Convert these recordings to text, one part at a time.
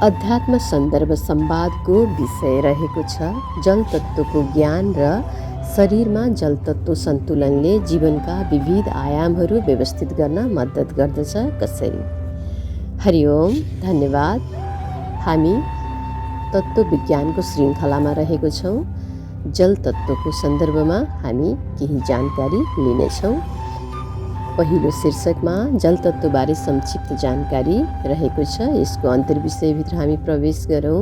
अध्यात्म सन्दर्भ संवादको विषय रहेको छ जल तत्त्वको ज्ञान र शरीरमा जल तत्त्व सन्तुलनले जीवनका विविध आयामहरू व्यवस्थित गर्न मद्दत गर्दछ कसरी। हरिओम, धन्यवाद। हामी तत्त्व विज्ञानको श्रृङ्खलामा रहेको छौँ। जल तत्त्वको सन्दर्भमा हामी केही जानकारी लिनेछौँ। पहिलो शीर्षकमा जल तत्त्वबारे संक्षिप्त जानकारी रहेको छ। यसको अन्तर्विषयभित्र हामी प्रवेश गरौँ।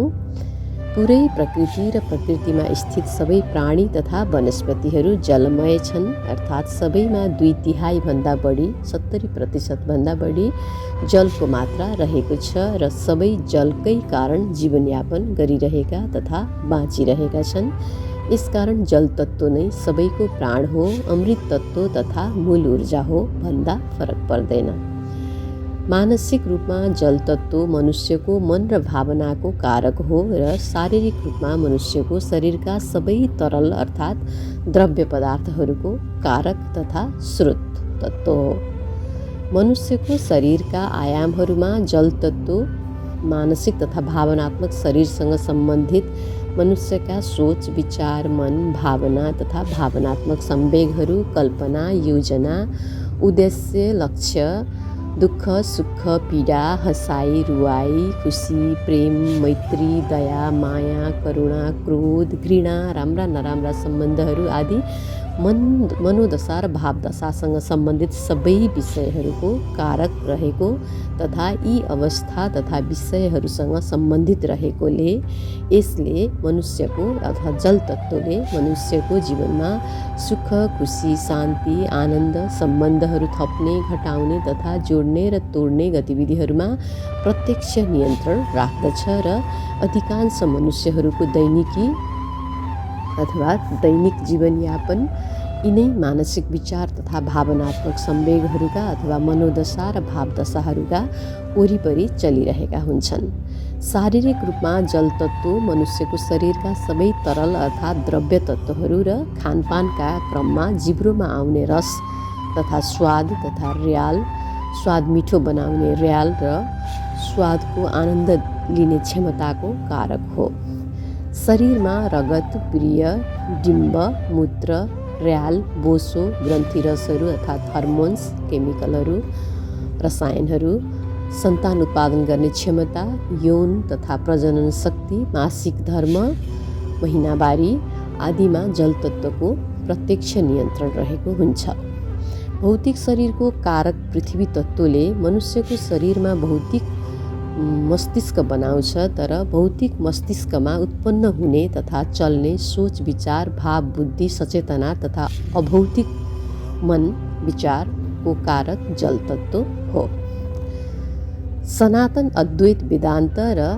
पुरै प्रकृति र प्रकृतिमा स्थित सबै प्राणी तथा वनस्पतिहरू जलमय छन्, अर्थात् सबैमा 2/3 भन्दा बढी 70% भन्दा बढी जलको मात्रा रहेको छ र सबै जलकै कारण जीवनयापन गरिरहेका तथा बाँचिरहेका छन्। यसकारण जल तत्त्व नै सबैको प्राण हो, अमृत तत्त्व तथा मूल ऊर्जा हो भन्दा फरक पर्दैन। मानसिक रूपमा जल तत्त्व मनुष्यको मन र भावनाको कारक हो र शारीरिक रूपमा मनुष्यको शरीरका सबै तरल अर्थात् द्रव्य पदार्थहरूको कारक तथा स्रोत तत्त्व हो। मनुष्यको शरीरका आयामहरूमा जल तत्त्व मानसिक तथा भावनात्मक शरीरसँग सम्बन्धित मनुष्यका सोच, विचार, मन, भावना तथा भावनात्मक संवेगहरू, कल्पना, योजना, उद्देश्य, लक्ष्य, दुःख, सुख, पीडा, हँसाइ, रुवाई, खुसी, प्रेम, मैत्री, दया, माया, करुणा, क्रोध, घृणा, राम्रा नराम्रा सम्बन्धहरू आदि मनोदशा र भावदशासँग सम्बन्धित सबै विषयहरूको कारक रहेको तथा यी अवस्था तथा विषयहरूसँग सम्बन्धित रहेकोले यसले मनुष्यको अथवा जल तत्त्वले मनुष्यको जीवनमा सुख, खुसी, शान्ति, आनन्द, सम्बन्धहरू थप्ने, घटाउने तथा जोड्ने र तोड्ने गतिविधिहरूमा प्रत्यक्ष नियन्त्रण राख्दछ र अधिकांश मनुष्यहरूको दैनिक जीवनयापन यिनै मानसिक विचार तथा भावनात्मक संवेगहरूका अथवा मनोदशा र भावदशाहरूका वरिपरि चलिरहेका हुन्छन्। शारीरिक रूपमा जल तत्त्व मनुष्यको शरीरका सबै तरल अर्थात् द्रव्य तत्त्वहरू र खानपानका क्रममा जिब्रोमा आउने रस तथा स्वाद तथा स्वाद मिठो बनाउने र्याल र स्वादको आनन्द लिने क्षमताको कारक हो। शरीरमा रगत, वीर्य, डिम्ब, मूत्र, र्याल, बोसो, ग्रन्थिरसहरू अर्थात् हर्मोन्स, केमिकलहरू, रसायनहरू, सन्तान उत्पादन गर्ने क्षमता, यौन तथा प्रजनन शक्ति, मासिक धर्म, महिनावारी आदिमा जल तत्त्वको प्रत्यक्ष नियन्त्रण रहेको हुन्छ। भौतिक शरीरको कारक पृथ्वी तत्त्वले मनुष्यको शरीरमा भौतिक मस्तिष्क बनाउँछ, तर भौतिक मस्तिष्कमा उत्पन्न हुने तथा चल्ने सोच, विचार, भाव, बुद्धि, सचेतना तथा अभौतिक मन विचारको कारक जल तत्त्व हो। सनातन अद्वैत वेदान्त र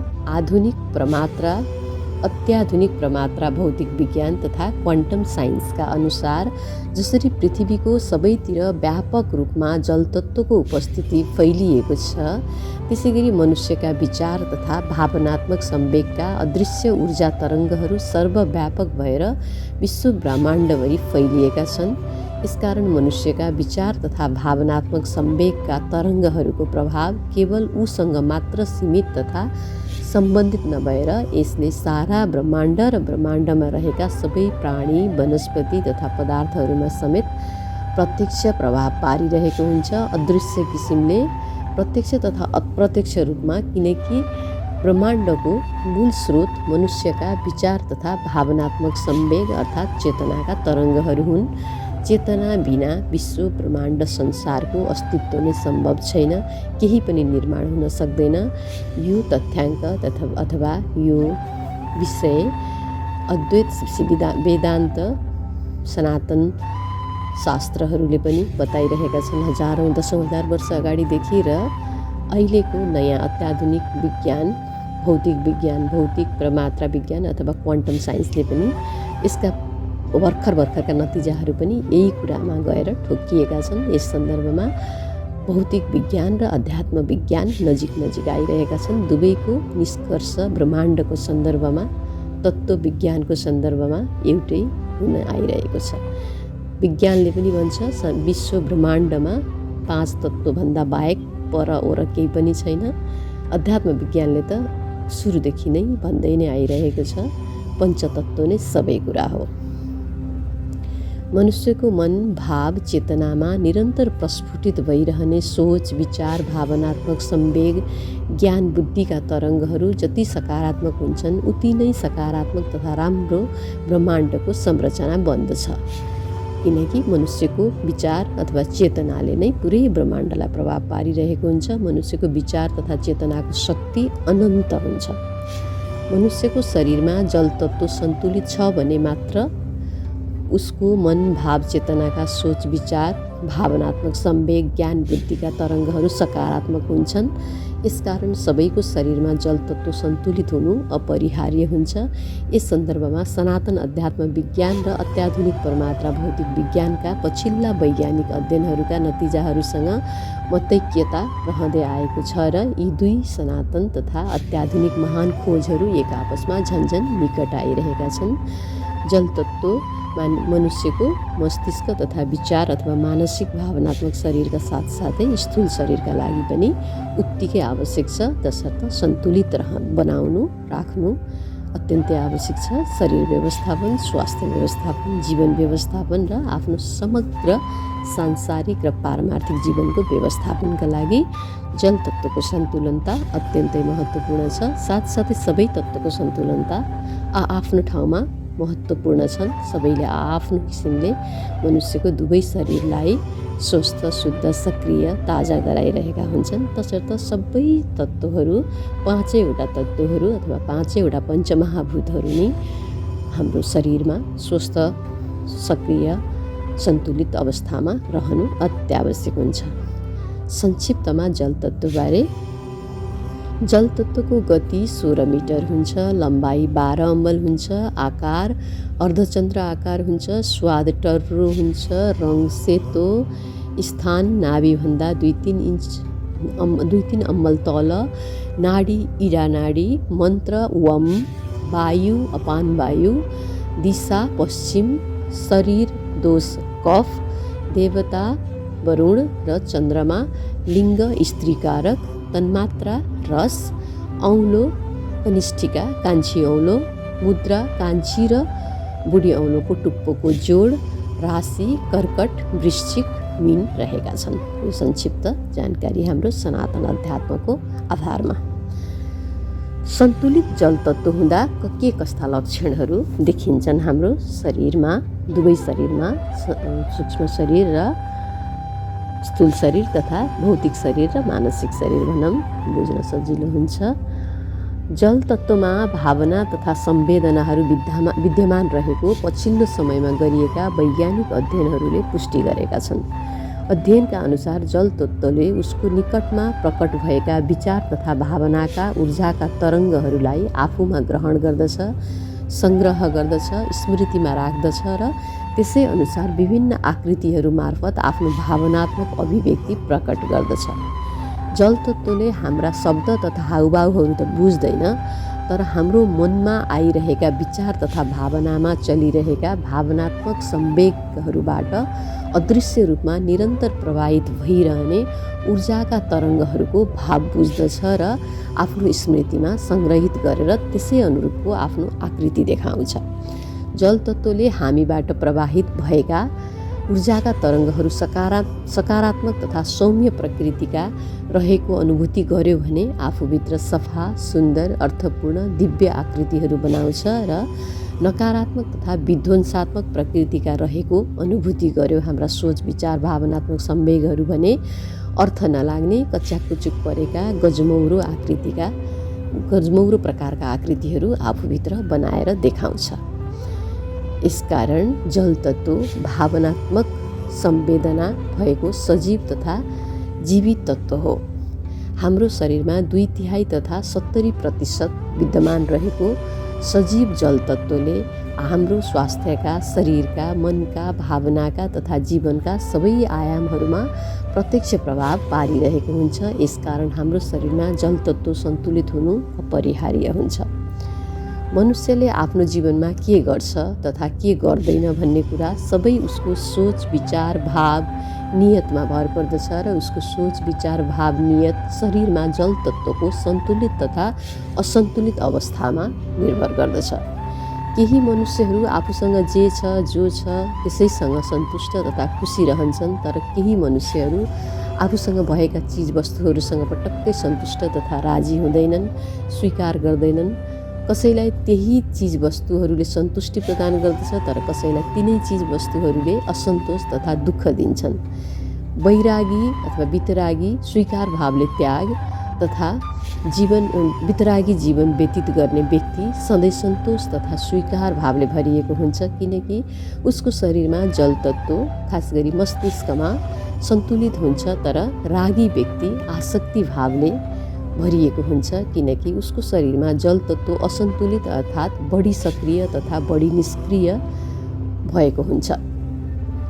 अत्याधुनिक प्रमात्रा भौतिक विज्ञान तथा क्वान्टम साइन्सका अनुसार जसरी पृथ्वीको सबैतिर व्यापक रूपमा जल तत्त्वको उपस्थिति फैलिएको छ, त्यसैगरी मनुष्यका विचार तथा भावनात्मक संवेगका अदृश्य ऊर्जा तरङ्गहरू सर्वव्यापक भएर विश्व ब्रह्माण्डभरि फैलिएका छन्। यसकारण मनुष्यका विचार तथा भावनात्मक संवेगका तरङ्गहरूको प्रभाव केवल उसँग मात्र सीमित तथा सम्बन्धित नभएर यसले सारा ब्रह्माण्ड र ब्रह्माण्डमा रहेका सबै प्राणी, वनस्पति तथा पदार्थहरूमा समेत प्रत्यक्ष प्रभाव पारिरहेको हुन्छ, अदृश्य किसिमले प्रत्यक्ष तथा अप्रत्यक्ष रूपमा, किनकि ब्रह्माण्डको मूल स्रोत मनुष्यका विचार तथा भावनात्मक संवेग अर्थात् चेतनाका तरङ्गहरू हुन्। चेतना बिना विश्व ब्रह्माण्ड संसारको अस्तित्व नै सम्भव छैन, केही पनि निर्माण हुन सक्दैन। यो तथ्याङ्क अथवा यो विषय अद्वैत वेदान्त सनातन शास्त्रहरूले पनि बताइरहेका छन्। हजारौँ दशौँ हजार वर्ष अगाडिदेखि र अहिलेको नयाँ अत्याधुनिक विज्ञान, भौतिक प्रमात्रा विज्ञान अथवा क्वान्टम साइन्सले पनि यसका भर्खरका नतिजाहरू पनि यही कुरामा गएर ठोकिएका छन्। यस सन्दर्भमा भौतिक विज्ञान र अध्यात्म विज्ञान नजिक आइरहेका छन्। दुवैको निष्कर्ष ब्रह्माण्डको सन्दर्भमा, तत्त्व विज्ञानको सन्दर्भमा एउटै हुन आइरहेको छ। विज्ञानले पनि भन्छ विश्व ब्रह्माण्डमा 5 तत्त्वभन्दा बाहेक पर केही पनि छैन। अध्यात्म विज्ञानले त सुरुदेखि नै भन्दै नै आइरहेको छ, पञ्चतत्त्व नै सबै कुरा हो। मनुष्यको मन, भाव, चेतनामा निरन्तर प्रस्फुटित भइरहने सोच, विचार, भावनात्मक संवेग, ज्ञान, बुद्धिका तरङ्गहरू जति सकारात्मक हुन्छन् उति नै सकारात्मक तथा राम्रो ब्रह्माण्डको संरचना बन्दछ। किनकि मनुष्यको विचार अथवा चेतनाले नै पुरै ब्रह्माण्डलाई प्रभाव पारिरहेको हुन्छ। मनुष्यको विचार तथा चेतनाको शक्ति अनन्त हुन्छ। मनुष्यको शरीरमा जल तत्त्व सन्तुलित छ भने मात्र उसको मन, भाव, चेतनाका सोच, विचार, भावनात्मक संवेग, ज्ञान, बुद्धिका तरङ्गहरू सकारात्मक हुन्छन्। यसकारण सबैको शरीरमा जल तत्त्व सन्तुलित हुनु अपरिहार्य हुन्छ। यस सन्दर्भमा सनातन अध्यात्म विज्ञान र अत्याधुनिक परमात्रा भौतिक विज्ञानका पछिल्ला वैज्ञानिक अध्ययनहरूका नतिजाहरूसँग मतैक्यता रहँदै आएको छ र यी दुई सनातन तथा अत्याधुनिक महान खोजहरू एक आपसमा झन्झन निकट आइरहेका छन्। जल तत्त्व मनुष्यको मस्तिष्क तथा विचार अथवा मानसिक भावनात्मक शरीरका साथसाथै स्थूल शरीरका लागि पनि उत्तिकै आवश्यक छ। तसर्थ सन्तुलित बनाउनु राख्नु अत्यन्तै आवश्यक छ। शरीर व्यवस्थापन, स्वास्थ्य व्यवस्थापन, जीवन व्यवस्थापन र आफ्नो समग्र सांसारिक र पारमार्थिक जीवनको व्यवस्थापनका लागि जल तत्त्वको सन्तुलनता अत्यन्तै महत्त्वपूर्ण छ। साथसाथै सबै तत्त्वको सन्तुलनता आफ्नो ठाउँमा महत्त्वपूर्ण छन्। सबैले आफ्नो किसिमले मनुष्यको दुवै शरीरलाई स्वस्थ, शुद्ध, सक्रिय, ताजा गराइरहेका हुन्छन्। तसर्थ सबै तत्त्वहरू, पाँचैवटा तत्त्वहरू अथवा पाँचैवटा पञ्चमहाभूतहरू नै हाम्रो शरीरमा स्वस्थ, सक्रिय, सन्तुलित अवस्थामा रहनु अत्यावश्यक हुन्छ। संक्षिप्तमा जल तत्त्वबारे: जल तत्त्वको गति 16 मिटर हुन्छ, लम्बाइ 12 अम्बल हुन्छ, आकार अर्धचन्द्र आकार हुन्छ, स्वाद टर्रो हुन्छ, रङ सेतो, स्थान नाभिभन्दा 2-3 अम्बल तल, नाडी इडा नाडी, मन्त्र वम, वायु अपान वायु, दिशा पश्चिम, शरीर दोष कफ, देवता वरुण र चन्द्रमा, लिङ्ग स्त्रीकारक, तन्मात्रा रस, औँलो कनिष्ठिका कान्छी औँलो, मुद्रा कान्छी र बुढी औँलोको टुप्पोको जोड, राशि कर्कट, वृश्चिक, मीन रहेका छन्। यो संक्षिप्त जानकारी हाम्रो सनातन अध्यात्मको आधारमा। सन्तुलित जल तत्त्व हुँदा के कस्ता लक्षणहरू देखिन्छन् हाम्रो शरीरमा, दुवै शरीरमा, सूक्ष्म शरीर र स्थूल शरीर तथा भौतिक शरीर र मानसिक शरीर भनौँ, बुझ्न सजिलो हुन्छ। जल तत्त्वमा भावना तथा संवेदनाहरू विद्यमान रहेको पछिल्लो समयमा गरिएका वैज्ञानिक अध्ययनहरूले पुष्टि गरेका छन्। अध्ययनका अनुसार जल तत्त्वले उसको निकटमा प्रकट भएका विचार तथा भावनाका ऊर्जाका तरङ्गहरूलाई आफूमा ग्रहण गर्दछ, सङ्ग्रह गर्दछ, स्मृतिमा राख्दछ र त्यसै अनुसार विभिन्न आकृतिहरू मार्फत आफ्नो भावनात्मक अभिव्यक्ति प्रकट गर्दछ। जल तत्त्वले हाम्रा शब्द तथा हाउभावहरू त बुझ्दैन, तर हाम्रो मनमा आइरहेका विचार तथा भावनामा चलिरहेका भावनात्मक संवेगहरूबाट अदृश्य रूपमा निरन्तर प्रवाहित भइरहने ऊर्जाका तरङ्गहरूको भाव बुझ्दछ र आफ्नो स्मृतिमा सङ्ग्रहित गरेर त्यसै अनुरूपको आफ्नो आकृति देखाउँछ। जल तत्त्वले हामीबाट प्रवाहित भएका ऊर्जाका तरङ्गहरू सकारात्मक तथा सौम्य प्रकृतिका रहेको अनुभूति गर्यो भने आफूभित्र सफा, सुन्दर, अर्थपूर्ण, दिव्य आकृतिहरू बनाउँछ र नकारात्मक तथा विध्वंसात्मक प्रकृतिका रहेको अनुभूति गर्यो हाम्रा सोच, विचार, भावनात्मक संवेगहरू भने अर्थ नलाग्ने, कच्याकुचुक परेका गजमौरो प्रकारका आकृतिहरू आफूभित्र बनाएर देखाउँछ। यसकारण जल तत्त्व भावनात्मक संवेदना भएको सजीव तथा जीवित तत्त्व हो। हाम्रो शरीरमा 2/3 तथा 70% विद्यमान रहेको सजीव जल तत्त्वले हाम्रो स्वास्थ्यका, शरीरका, मनका, भावनाका तथा जीवनका सबै आयामहरूमा प्रत्यक्ष प्रभाव पारिरहेको हुन्छ। यसकारण हाम्रो शरीरमा जल तत्त्व सन्तुलित हुनु अपरिहार्य हुन्छ। मनुष्यले आफ्नो जीवनमा के गर्छ तथा के गर्दैन भन्ने कुरा सबै उसको सोच, विचार, भाव, नियतमा भर पर्दछ र उसको सोच विचार भाव नियत शरीरमा जल तत्त्वको सन्तुलित तथा असन्तुलित अवस्थामा निर्भर गर्दछ। केही मनुष्यहरू आफूसँग जे छ जो छ त्यसैसँग सन्तुष्ट तथा खुसी रहन्छन्, तर केही मनुष्यहरू आफूसँग भएका चिजवस्तुहरूसँग पटक्कै सन्तुष्ट तथा राजी हुँदैनन्, स्वीकार गर्दैनन्। कसैलाई त्यही चिजवस्तुहरूले सन्तुष्टि प्रदान गर्दछ, तर कसैलाई तिनै चिजवस्तुहरूले असन्तोष तथा दुःख दिन्छन्। वैरागी अथवा वितरागी स्वीकार भावले त्याग तथा वितरागी जीवन व्यतीत गर्ने व्यक्ति सधैँ सन्तोष तथा स्वीकार भावले भरिएको हुन्छ, किनकि उसको शरीरमा जल तत्त्व खास गरी मस्तिष्कमा सन्तुलित हुन्छ। तर रागी व्यक्ति आसक्ति भावले भरिएको हुन्छ, किनकि उसको शरीरमा जल तत्त्व असन्तुलित अर्थात् बढी सक्रिय तथा बढी निष्क्रिय भएको हुन्छ।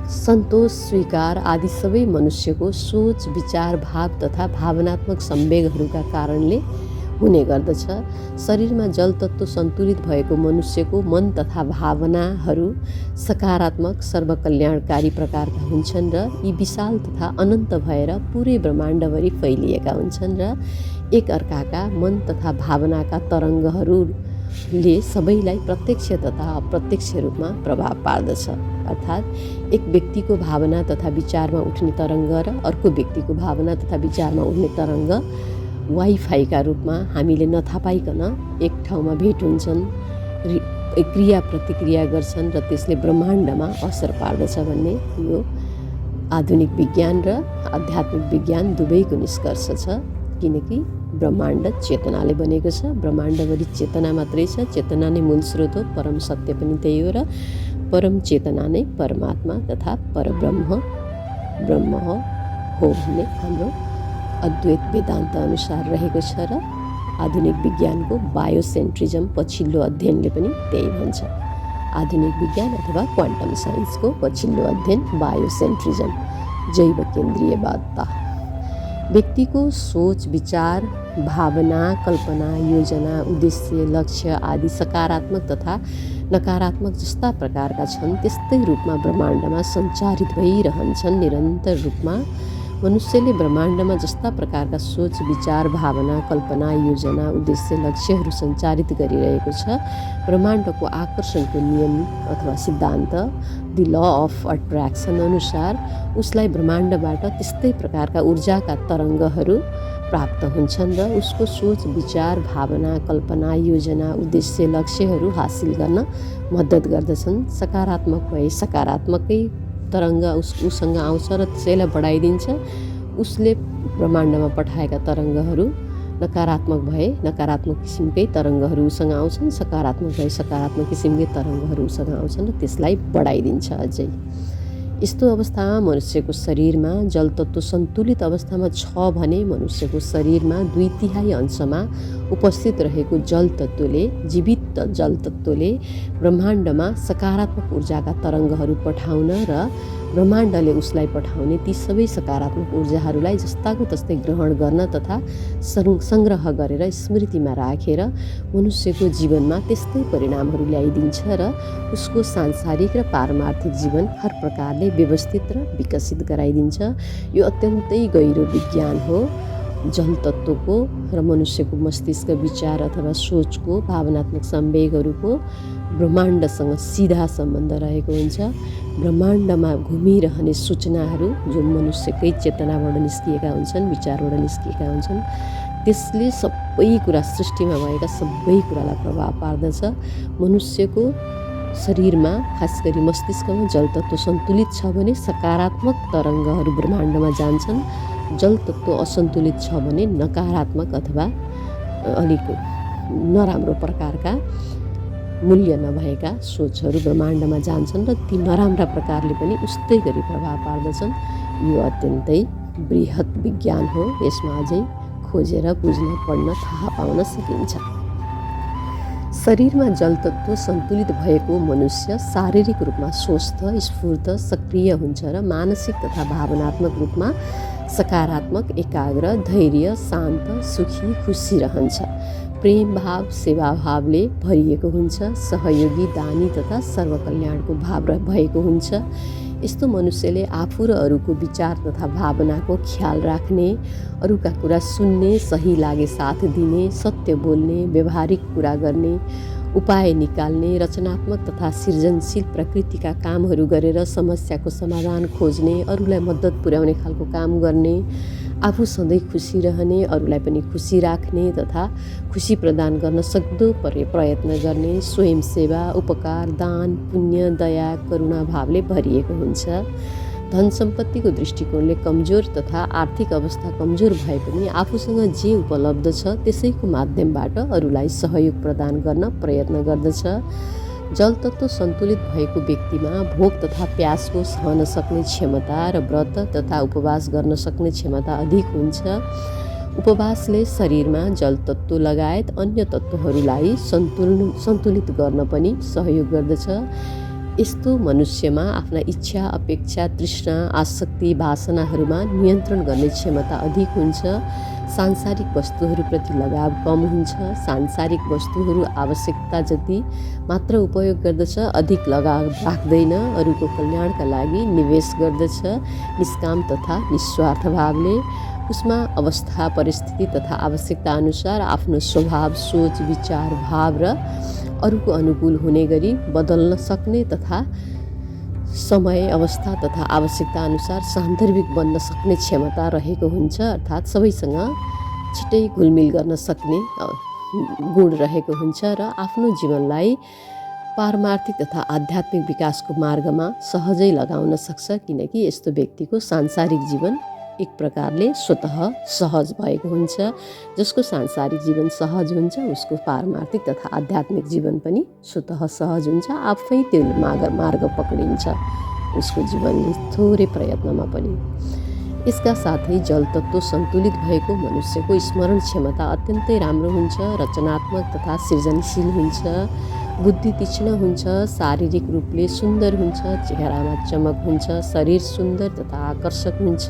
सन्तोष स्वीकार आदि सबै मनुष्यको सोच विचार भाव तथा भावनात्मक संवेगहरूका कारणले हुने गर्दछ। शरीरमा जल तत्त्व सन्तुलित भएको मनुष्यको मन तथा भावनाहरू सकारात्मक सर्वकल्याणकारी प्रकारका हुन्छन् र यी विशाल तथा अनन्त भएर पुरै ब्रह्माण्डभरि फैलिएका हुन्छन् र एक अर्काका मन तथा भावनाका तरङ्गहरूले सबैलाई प्रत्यक्ष तथा अप्रत्यक्ष रूपमा प्रभाव पार्दछ। अर्थात् एक व्यक्तिको भावना तथा विचारमा उठ्ने तरङ्ग र अर्को व्यक्तिको भावना तथा विचारमा उठ्ने तरङ्ग वाइफाईका रूपमा हामीले नथापाइकन एक ठाउँमा भेट हुन्छन्, क्रिया प्रतिक्रिया गर्छन् र त्यसले ब्रह्माण्डमा असर पार्दछ भन्ने यो आधुनिक विज्ञान र आध्यात्मिक विज्ञान दुवैको निष्कर्ष छ। किनकि ब्रह्माण्ड चेतनाले बनेको छ, ब्रह्माण्डभरि चेतना मात्रै छ, चेतना नै मूल स्रोत हो, परम सत्य पनि त्यही हो र परम चेतना नै परमात्मा तथा परब्रह्म हो भन्ने हाम्रो अद्वैत वेदान्त अनुसार रहेको छ र आधुनिक विज्ञानको बायोसेन्ट्रिजम पछिल्लो अध्ययनले पनि त्यही भन्छ। आधुनिक विज्ञान अथवा क्वान्टम साइन्सको पछिल्लो अध्ययन बायोसेन्ट्रिजम जैव केन्द्रीयवादता। व्यक्तिको सोच विचार भावना कल्पना योजना उद्देश्य लक्ष्य आदि सकारात्मक तथा नकारात्मक जस्ता प्रकारका छन्, त्यस्तै रूपमा ब्रह्माण्डमा सञ्चारित भइरहन्छन्। निरन्तर रूपमा मनुष्यले ब्रह्माण्डमा जस्ता प्रकारका सोच विचार भावना कल्पना योजना उद्देश्य लक्ष्यहरू सञ्चारित गरिरहेको छ। ब्रह्माण्डको आकर्षणको नियम अथवा सिद्धान्त दि ल अफ अट्र्याक्सन अनुसार उसलाई ब्रह्माण्डबाट त्यस्तै प्रकारका ऊर्जाका तरङ्गहरू प्राप्त हुन्छन् र उसको सोच विचार भावना कल्पना योजना उद्देश्य लक्ष्यहरू हासिल गर्न मद्दत गर्दछन्। सकारात्मक भए सकारात्मकै तरङ्ग उसँग आउँछ र त्यसैलाई बढाइदिन्छ। उसले ब्रह्माण्डमा पठाएका तरङ्गहरू नकारात्मक भए नकारात्मक किसिमकै तरङ्गहरू उसँग आउँछन्, सकारात्मक भए सकारात्मक किसिमकै तरङ्गहरू उसँग आउँछन् र त्यसलाई बढाइदिन्छ अझै। यस्तो अवस्थामा मनुष्यको शरीरमा जल तत्त्व सन्तुलित अवस्थामा छ भने मनुष्यको शरीरमा 2/3 अंशमा उपस्थित रहेको जल तत्त्वले जीवित जल तत्त्वले ब्रह्माण्डमा सकारात्मक ऊर्जाका तरङ्गहरू पठाउन र ब्रह्माण्डले उसलाई पठाउने ती सबै सकारात्मक ऊर्जाहरूलाई जस्ताको तस्तै ग्रहण गर्न तथा सङ्ग्रह गरेर स्मृतिमा राखेर मनुष्यको जीवनमा त्यस्तै परिणामहरू ल्याइदिन्छ र उसको सांसारिक र पारमार्थिक जीवन हर प्रकारले व्यवस्थित र विकसित गराइदिन्छ। यो अत्यन्तै गहिरो विज्ञान हो। जल तत्त्वको र मनुष्यको मस्तिष्क विचार अथवा सोचको भावनात्मक संवेगहरूको ब्रह्माण्डसँग सिधा सम्बन्ध रहेको हुन्छ। ब्रह्माण्डमा घुमिरहने सूचनाहरू जो मनुष्यकै चेतनाबाट निस्किएका हुन्छन् विचारबाट निस्किएका हुन्छन् त्यसले सबै कुरा सृष्टिमा भएका सबै कुरालाई प्रभाव पार्दछ। मनुष्यको शरीरमा खास गरी मस्तिष्कमा जल तत्त्व सन्तुलित छ भने सकारात्मक तरङ्गहरू ब्रह्माण्डमा जान्छन्, जल तत्त्व असन्तुलित छ भने नकारात्मक अथवा अलिक नराम्रो प्रकारका मूल्य नभएका सोचहरू ब्रह्माण्डमा जान्छन् र ती नराम्रा प्रकारले पनि उस्तै गरी प्रभाव पार्दछन्। यो अत्यन्तै बृहत विज्ञान हो। यसमा अझै खोजेर बुझ्न पढ्न थाहा पाउन सकिन्छ। शरीरमा जल तत्त्व सन्तुलित भएको मनुष्य शारीरिक रूपमा स्वस्थ स्फूर्त सक्रिय हुन्छ र मानसिक तथा भावनात्मक रूपमा सकारात्मक एकाग्र धैर्य शान्त सुखी खुसी रहन्छ। प्रेम भाव सेवा भावले भरिएको हुन्छ। सहयोगी दानी तथा सर्वकल्याणको भाव भएको हुन्छ। यस्तो मनुष्यले आफू र अरूको विचार तथा भावनाको ख्याल राख्ने, अरूका कुरा सुन्ने, सही लागे साथ दिने, सत्य बोल्ने, व्यवहारिक कुरा गर्ने, उपाय निकाल्ने, रचनात्मक तथा सृजनशील प्रकृतिका कामहरू गरेर समस्याको समाधान खोज्ने, अरूलाई मद्दत पुर्याउने खालको काम गर्ने, आफू सधैँ खुसी रहने, अरूलाई पनि खुसी राख्ने तथा खुसी प्रदान गर्न सक्दो प्रयत्न गर्ने, स्वयंसेवा, उपकार, दान, पुण्य, दया, करुणा भावले भरिएको हुन्छ। धन सम्पत्तिको दृष्टिकोणले कमजोर तथा आर्थिक अवस्था कमजोर भए पनि आफूसँग जे उपलब्ध छ त्यसैको माध्यमबाट अरूलाई सहयोग प्रदान गर्न प्रयत्न गर्दछ। जल तत्त्व सन्तुलित भएको व्यक्तिमा भोक तथा प्यासको सहन सक्ने क्षमता र व्रत तथा उपवास गर्न सक्ने क्षमता अधिक हुन्छ। उपवासले शरीरमा जल तत्त्व लगायत अन्य तत्त्वहरूलाई सन्तुलित गर्न पनि सहयोग गर्दछ। यस्तो मनुष्यमा आफ्ना इच्छा, अपेक्षा, तृष्णा, आसक्ति, वासनाहरूमा नियन्त्रण गर्ने क्षमता अधिक हुन्छ। सांसारिक वस्तुहरूप्रति लगाव कम हुन्छ। सांसारिक वस्तुहरू आवश्यकता जति मात्र उपयोग गर्दछ, अधिक लगाव राख्दैन। अरूको कल्याणका लागि निवेश गर्दछ। निष्काम तथा निस्वार्थ भावले उसमा अवस्था, परिस्थिति तथा आवश्यकता अनुसार आफ्नो स्वभाव, सोच, विचार, भाव र अरूको अनुकूल हुने गरी बदल्न सक्ने तथा समय, अवस्था तथा आवश्यकता अनुसार सान्दर्भिक बन्न सक्ने क्षमता रहेको हुन्छ। अर्थात् सबैसँग छिटै घुलमिल गर्न सक्ने गुण रहेको हुन्छ र आफ्नो जीवनलाई पारमार्थिक तथा आध्यात्मिक विकासको मार्गमा सहजै लगाउन सक्छ, किनकि यस्तो व्यक्तिको सांसारिक जीवन एक प्रकारले स्वतः सहज भएको हुन्छ। जसको सांसारिक जीवन सहज हुन्छ उसको पारमार्थिक तथा आध्यात्मिक जीवन पनि स्वतः सहज हुन्छ। आफै त्यो मार्ग पक्रिन्छ उसको जीवन थोरै प्रयत्नमा पनि। यसका साथै जल तत्त्व सन्तुलित भएको मनुष्यको स्मरण क्षमता अत्यन्तै राम्रो हुन्छ, रचनात्मक तथा सृजनशील हुन्छ, बुद्धि तीक्ष्ण हुन्छ, शारीरिक रूपले सुन्दर हुन्छ, चेहरामा चमक हुन्छ, शरीर सुन्दर तथा आकर्षक हुन्छ,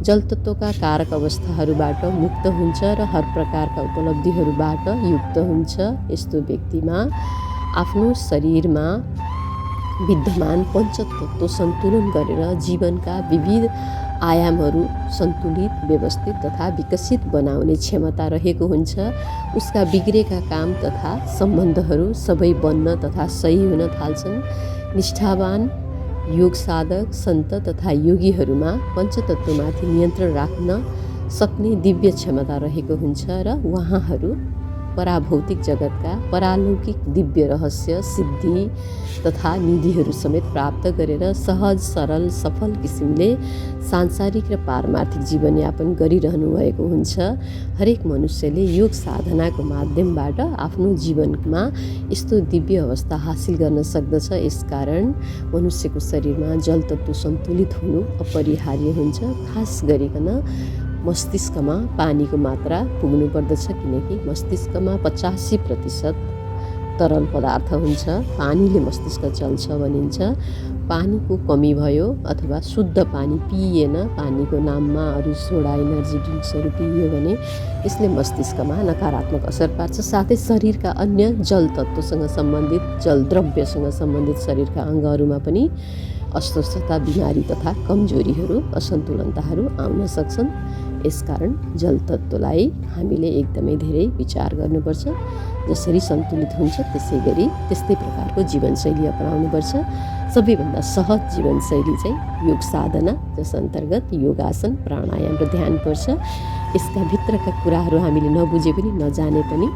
जल तत्त्वका कारक अवस्थाहरूबाट मुक्त हुन्छ र हर प्रकारका उपलब्धिहरूबाट युक्त हुन्छ। यस्तो व्यक्तिमा आफ्नो शरीरमा विद्यमान पञ्चतत्त्व सन्तुलन गरेर जीवनका विविध आयामहरू सन्तुलित, व्यवस्थित तथा विकसित बनाउने क्षमता रहेको हुन्छ। उसका बिग्रेका काम तथा सम्बन्धहरू सबै बन्न तथा सही हुन थाल्छन्। निष्ठावान योग साधक, सन्त तथा योगीहरूमा पञ्चतत्त्वमाथि नियन्त्रण राख्न सक्ने दिव्य क्षमता रहेको हुन्छ र उहाँहरू पराभौतिक जगतका परालौकिक दिव्य रहस्य, सिद्धि तथा निधिहरू समेत प्राप्त गरेर सहज, सरल, सफल किसिमले सांसारिक र पारमार्थिक जीवनयापन गरिरहनु भएको हुन्छ। हरेक मनुष्यले योग साधनाको माध्यमबाट आफ्नो जीवनमा यस्तो दिव्य अवस्था हासिल गर्न सक्दछ। यसकारण मनुष्यको शरीरमा जल तत्त्व सन्तुलित हुनु अपरिहार्य हुन्छ। खास गरिकन मस्तिष्कमा पानीको मात्रा पुग्नु पर्दछ, किनकि मस्तिष्कमा 85% तरल पदार्थ हुन्छ। पानीले मस्तिष्क चल्छ भनिन्छ। पानीको कमी भयो अथवा शुद्ध पानी पिइएन, पानीको नाममा अरू सोडा, इनर्जी ड्रिङ्क्सहरू पिइयो भने यसले मस्तिष्कमा नकारात्मक असर पार्छ। साथै शरीरका अन्य जल तत्त्वसँग सम्बन्धित, जल द्रव्यसँग सम्बन्धित शरीरका अङ्गहरूमा पनि अस्वस्थता, बिमारी तथा कमजोरीहरू, असन्तुलनताहरू आउन सक्छन्। यसकारण जल तत्त्वलाई हामीले एकदमै धेरै विचार गर्नुपर्छ। जसरी सन्तुलित हुन्छ त्यस्तै प्रकारको जीवनशैली अपनाउनुपर्छ। सबैभन्दा सहज जीवनशैली चाहिँ योग साधना, जस अन्तर्गत योगासन, प्राणायाम र ध्यान पर्छ। यसका भित्रका कुराहरू हामीले नबुझे पनि नजाने पनि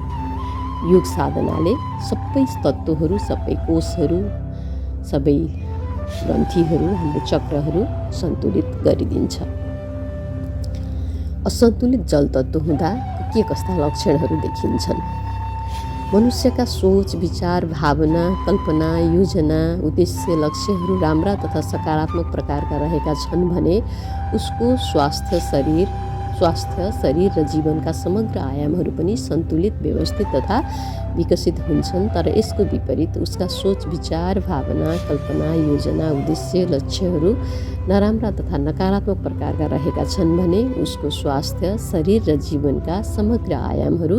योग साधनाले सबै तत्त्वहरू, सबै कोषहरू, सबै ग्रन्थीहरू, हाम्रो चक्रहरू सन्तुलित गरिदिन्छ। असन्तुलित जल तत्त्व हुँदा के कस्ता लक्षणहरू देखिन्छन्? मनुष्यका सोच, विचार, भावना, कल्पना, योजना, उद्देश्य, लक्ष्यहरू राम्रा तथा सकारात्मक प्रकारका रहेका छन् भने उसको स्वास्थ्य, शरीर र जीवनका समग्र आयामहरू पनि सन्तुलित, व्यवस्थित तथा विकसित हुन्छन्, तर यसको विपरीत उसका सोच, विचार, भावना, कल्पना, योजना, उद्देश्य, लक्ष्यहरू नराम्रा तथा नकारात्मक प्रकारका रहेका छन् भने उसको स्वास्थ्य, शरीर र जीवनका समग्र आयामहरू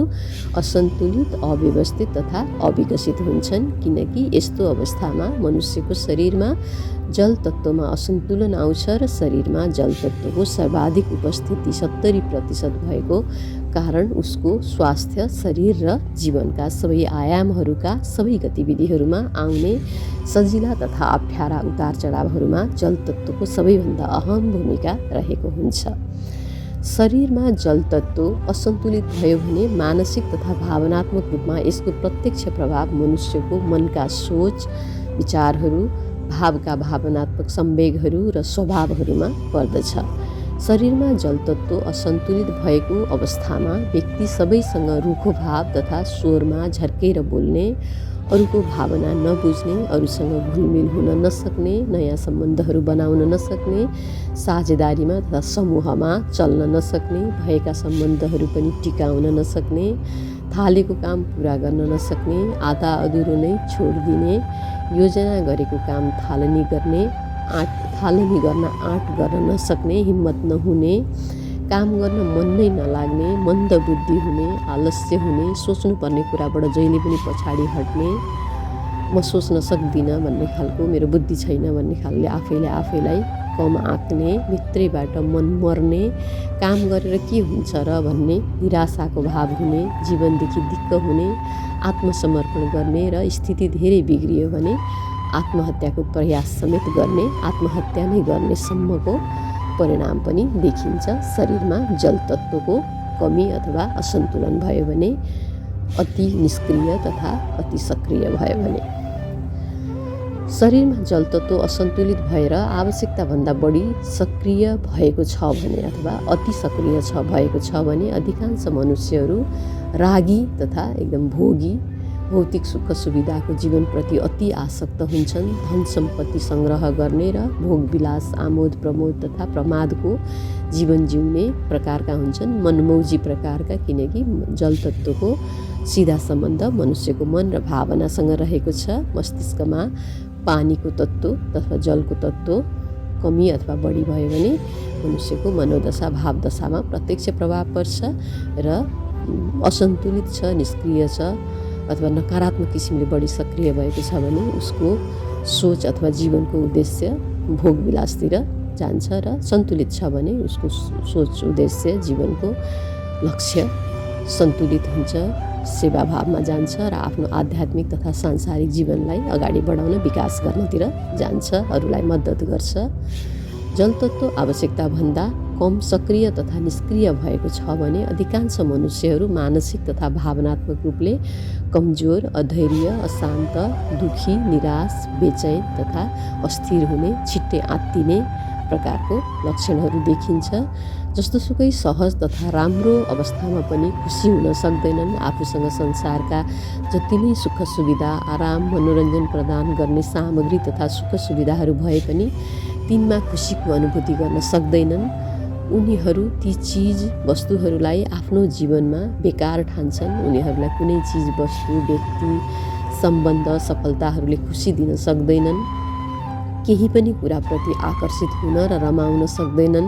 असन्तुलित, अव्यवस्थित तथा अविकसित हुन्छन्। किनकि यस्तो अवस्थामा मनुष्यको शरीरमा जल तत्त्वमा असन्तुलन आउँछ र शरीरमा जल तत्त्वको सर्वाधिक उपस्थिति 70% भएको कारण उसको स्वास्थ्य, शरीर र जीवनका सबै आयामहरूका सबै गतिविधिहरूमा आउने सजिला तथा अप्ठ्यारा उतार चढावहरूमा जल तत्त्वको सबैभन्दा अहम भूमिका रहेको हुन्छ। शरीरमा जल तत्त्व असन्तुलित भयो भने मानसिक तथा भावनात्मक रूपमा यसको प्रत्यक्ष प्रभाव मनुष्यको मनका सोच, विचारहरू, भावका भावनात्मक संवेगहरू र स्वभावहरूमा पर्दछ। शरीरमा जल तत्त्व असन्तुलित भएको अवस्थामा व्यक्ति सबैसँग रुखो भाव तथा स्वरमा झर्केर बोल्ने, अरूको भावना नबुझ्ने, अरूसँग घुलमिल हुन नसक्ने, नयाँ सम्बन्धहरू बनाउन नसक्ने, साझेदारीमा तथा समूहमा चल्न नसक्ने, भएका सम्बन्धहरू पनि टिकाउन नसक्ने, थालेको काम पुरा गर्न नसक्ने, आधा अधुरो नै छोडिदिने, योजना गरेको काम थालनी गर्न आँट गर्न नसक्ने, हिम्मत नहुने, काम गर्न मन नै नलाग्ने, मन्द बुद्धि हुने, आलस्य हुने, सोच्नुपर्ने कुराबाट जहिले पनि पछाडि हट्ने, म सोच्न सक्दिनँ भन्ने खालको, मेरो बुद्धि छैन भन्ने खालले आफैलाई कम आँक्ने, भित्रैबाट मन मर्ने, काम गरेर के हुन्छ र भन्ने निराशाको भाव हुने, जीवनदेखि दिक्क हुने, आत्मसमर्पण गर्ने र स्थिति धेरै बिग्रियो भने आत्महत्याको प्रयास समेत गर्ने, आत्महत्या नै गर्ने सम्मको परिणाम पनि देखिन्छ। शरीरमा जल तत्त्वको कमी अथवा असन्तुलन भयो भने, अति निष्क्रिय तथा अति सक्रिय भयो भने। शरीरमा जल तत्त्व असन्तुलित भएर आवश्यकताभन्दा बढी सक्रिय भएको छ भने अथवा अति सक्रिय भएको छ भने अधिकांश मनुष्यहरू रागी तथा एकदम भोगी, भौतिक सुख सुविधाको जीवनप्रति अति आसक्त हुन्छन्। धन सम्पत्ति सङ्ग्रह गर्ने र भोगविलास, आमोद प्रमोद तथा प्रमादको जीवन जिउने प्रकारका हुन्छन्, मनमौजी प्रकारका। किनकि जल तत्त्वको सिधा सम्बन्ध मनुष्यको मन र भावनासँग रहेको छ। मस्तिष्कमा पानीको तत्त्व तथा जलको तत्त्व कमी अथवा बढी भयो भने मनुष्यको मनोदशा, भावदशामा प्रत्यक्ष प्रभाव पर्छ र असन्तुलित छ, निष्क्रिय छ अथवा नकारात्मक किसिमले बढी सक्रिय भएको छ भने उसको सोच अथवा जीवनको उद्देश्य भोगविलासतिर जान्छ र सन्तुलित छ भने उसको सोच, उद्देश्य, जीवनको लक्ष्य सन्तुलित हुन्छ, सेवाभावमा जान्छ र आफ्नो आध्यात्मिक तथा सांसारिक जीवनलाई अगाडि बढाउन, विकास गर्नतिर जान्छ, अरूलाई मद्दत गर्छ। जल तत्त्व आवश्यकताभन्दा कम सक्रिय तथा निष्क्रिय भएको छ भने अधिकांश मनुष्यहरू मानसिक तथा भावनात्मक रूपले कमजोर, अधैर्य, अशान्त, दुखी, निराश, बेचैन तथा अस्थिर हुने, छिट्टै आत्तिने प्रकारको लक्षणहरू देखिन्छ। जस्तोसुकै सहज तथा राम्रो अवस्थामा पनि खुसी हुन सक्दैनन्। आफूसँग संसारका जति नै सुख सुविधा, आराम, मनोरञ्जन प्रदान गर्ने सामग्री तथा सुख सुविधाहरू भए पनि तिनमा खुसीको अनुभूति गर्न सक्दैनन्। उनीहरू ती चिज वस्तुहरूलाई आफ्नो जीवनमा बेकार ठान्छन्। उनीहरूलाई कुनै चिज वस्तु, व्यक्ति, सम्बन्ध, सफलताहरूले खुसी दिन सक्दैनन्। केही पनि कुराप्रति आकर्षित हुन र रमाउन सक्दैनन्।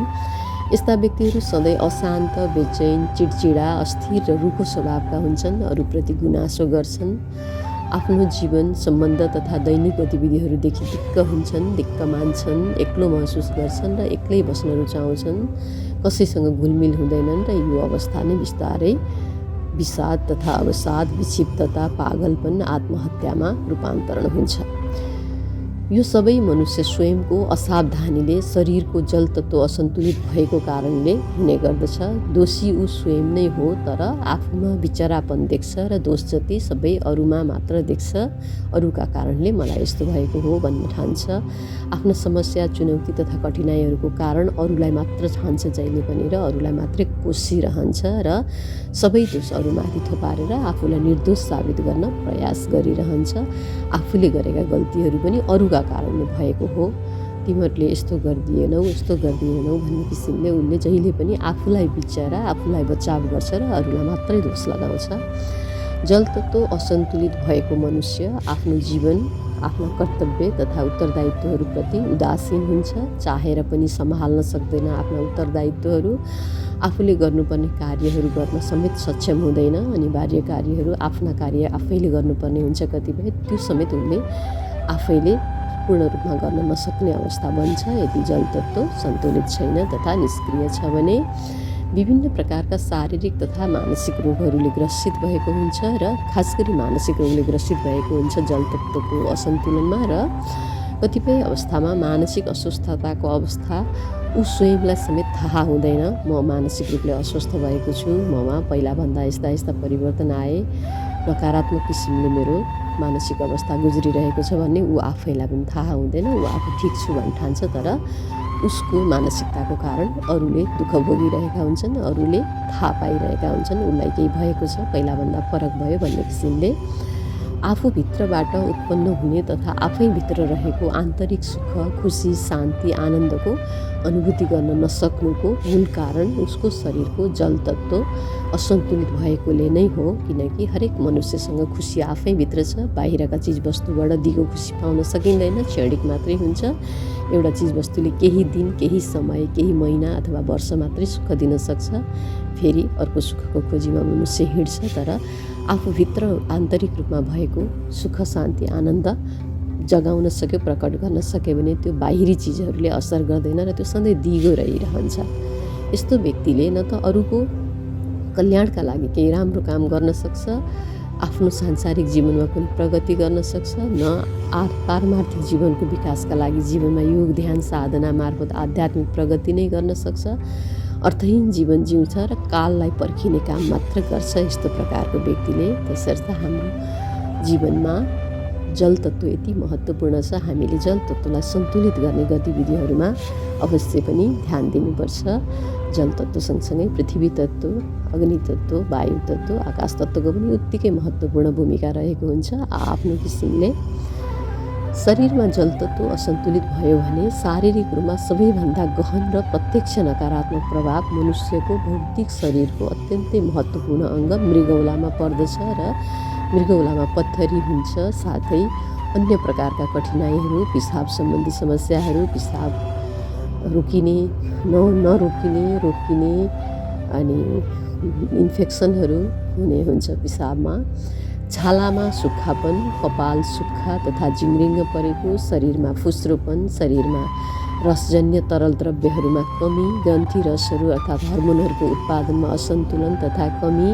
यस्ता व्यक्तिहरू सधैँ अशान्त, बेचैन, चिडचिडा, अस्थिर र रुखो स्वभावका हुन्छन्। अरूप्रति गुनासो गर्छन्। आफ्नो जीवन, सम्बन्ध तथा दैनिक गतिविधिहरूदेखि दिक्क हुन्छन्, दिक्क मान्छन्, एक्लो महसुस गर्छन् र एक्लै बस्न रुचाउँछन्। कसैसँग घुलमिल हुँदैनन् र यो अवस्था नै बिस्तारै विषाद तथा अवसाद, विक्षिप्तता, पागलपन, आत्महत्यामा रूपान्तरण हुन्छ। यो सबै मनुष्य स्वयंको असावधानीले शरीरको जल तत्त्व असन्तुलित भएको कारणले हुने गर्दछ। दोषी ऊ स्वयं नै हो, तर आफूमा बिचरापन देख्छ र दोष जति सबै अरूमा मात्र देख्छ। अरूका कारणले मलाई यस्तो भएको हो भन्ने ठान्छ। आफ्ना समस्या, चुनौती तथा कठिनाइहरूको कारण अरूलाई मात्र ठान्छ जहिले पनि र अरूलाई मात्रै कोसिरहन्छ र सबै दोष अरूमाथि थोपारेर आफूलाई निर्दोष साबित गर्न प्रयास गरिरहन्छ। आफूले गरेका गल्तीहरू पनि अरूका कारणले भएको हो। तिमीहरूले यस्तो गरिदिएनौ, यस्तो गरिदिएनौ भन्ने किसिमले उनले जहिले पनि आफूलाई बिचारा, आफूलाई बचाव गर्छ र अरूलाई मात्रै दोष लगाउँछ। जल तत्त्व असन्तुलित भएको मनुष्य आफ्नो जीवन, आफ्ना कर्तव्य तथा उत्तरदायित्वहरूप्रति उदासीन हुन्छ। चाहेर पनि सम्हाल्न सक्दैन आफ्ना उत्तरदायित्वहरू। आफूले गर्नुपर्ने कार्यहरू गर्न समेत सक्षम हुँदैन। अनिवार्य कार्यहरू, आफ्ना कार्य आफैले गर्नुपर्ने हुन्छ कतिपय, त्यो समेत उनले आफैले पूर्ण रूपमा गर्न नसक्ने अवस्था बन्छ यदि जल तत्त्व सन्तुलित छैन तथा निष्क्रिय छ भने। विभिन्न प्रकारका शारीरिक तथा मानसिक रोगहरूले ग्रसित भएको हुन्छ र खास गरी मानसिक रोगले ग्रसित भएको हुन्छ जल तत्त्वको असन्तुलनमा। र कतिपय अवस्थामा मानसिक अस्वस्थताको अवस्था ऊ स्वयंलाई समेत थाहा हुँदैन। म मानसिक रूपले अस्वस्थ भएको छु, ममा पहिलाभन्दा यस्ता यस्ता परिवर्तन आए, नकारात्मक किसिमले मेरो मानसिक अवस्था गुज्रिरहेको छ भन्ने ऊ आफैलाई पनि थाहा हुँदैन। ऊ आफू ठिक छु भन्न ठान्छ, तर उसको मानसिकताको कारण अरूले दुःख भोगिरहेका हुन्छन्, अरूले थाहा पाइरहेका हुन्छन् उसलाई केही भएको छ, पहिलाभन्दा फरक भयो भन्ने किसिमले। आफूभित्रबाट उत्पन्न हुने तथा आफैभित्र रहेको आन्तरिक सुख, खुसी, शान्ति, आनन्दको अनुभूति गर्न नसक्नुको मूल कारण उसको शरीरको जल तत्त्व असन्तुलित भएकोले नै हो। किनकि हरेक मनुष्यसँग खुसी आफैभित्र छ। बाहिरका चिजवस्तुबाट दिगो खुसी पाउन सकिँदैन, क्षणिक मात्रै हुन्छ। एउटा चिजवस्तुले केही दिन, केही समय, केही महिना अथवा वर्ष मात्रै सुख दिन सक्छ, फेरि अर्को सुखको खोजीमा मनुष्य हिँड्छ। तर आफूभित्र आन्तरिक रूपमा भएको सुख, शान्ति, आनन्द जगाउन सक्यो, प्रकट गर्न सक्यो भने त्यो बाहिरी चिजहरूले असर गर्दैन र त्यो सधैँ दिगो रहिरहन्छ। यस्तो व्यक्तिले न त अरूको कल्याणका लागि केही राम्रो काम गर्न सक्छ, आफ्नो सांसारिक जीवनमा पनि प्रगति गर्न सक्छ, न पारमार्थिक जीवनको विकासका लागि जीवनमा योग, ध्यान, साधना मार्फत आध्यात्मिक प्रगति नै गर्न सक्छ। अर्थहीन जीवन जिउँछ र काललाई पर्खिने काम मात्र गर्छ यस्तो प्रकारको व्यक्तिले। त्यसर्थ हाम्रो जीवनमा जल तत्त्व यति महत्त्वपूर्ण छ। हामीले जल तत्त्वलाई सन्तुलित गर्ने गतिविधिहरूमा अवश्य पनि ध्यान दिनुपर्छ। जल तत्त्व सँगसँगै पृथ्वी तत्त्व, अग्नि तत्त्व, वायु तत्त्व, आकाश तत्त्वको पनि उत्तिकै महत्त्वपूर्ण भूमिका रहेको हुन्छ आफ्नो किसिमले। शरीरमा जल तत्त्व असन्तुलित भयो भने शारीरिक रूपमा सबैभन्दा गहन र प्रत्यक्ष नकारात्मक प्रभाव मनुष्यको भौतिक शरीरको अत्यन्तै महत्त्वपूर्ण अङ्ग मृगौलामा पर्दछ र मृगौलामा पत्थरी हुन्छ। साथै अन्य प्रकारका कठिनाइहरू, पिसाब सम्बन्धी समस्याहरू, पिसाब रोकिने, नरोकिने, रोकिने अनि इन्फेक्सनहरू हुने हुन्छ पिसाबमा। छालामा सुक्खापन, कपाल सुक्खा तथा जिङ्रिङ्ग परेको, शरीरमा फुस्रोपन, शरीरमा रसजन्य तरल द्रव्यहरूमा कमी, ग्रन्थि रसहरू अर्थात् हर्मोनहरूको उत्पादनमा असन्तुलन तथा कमी,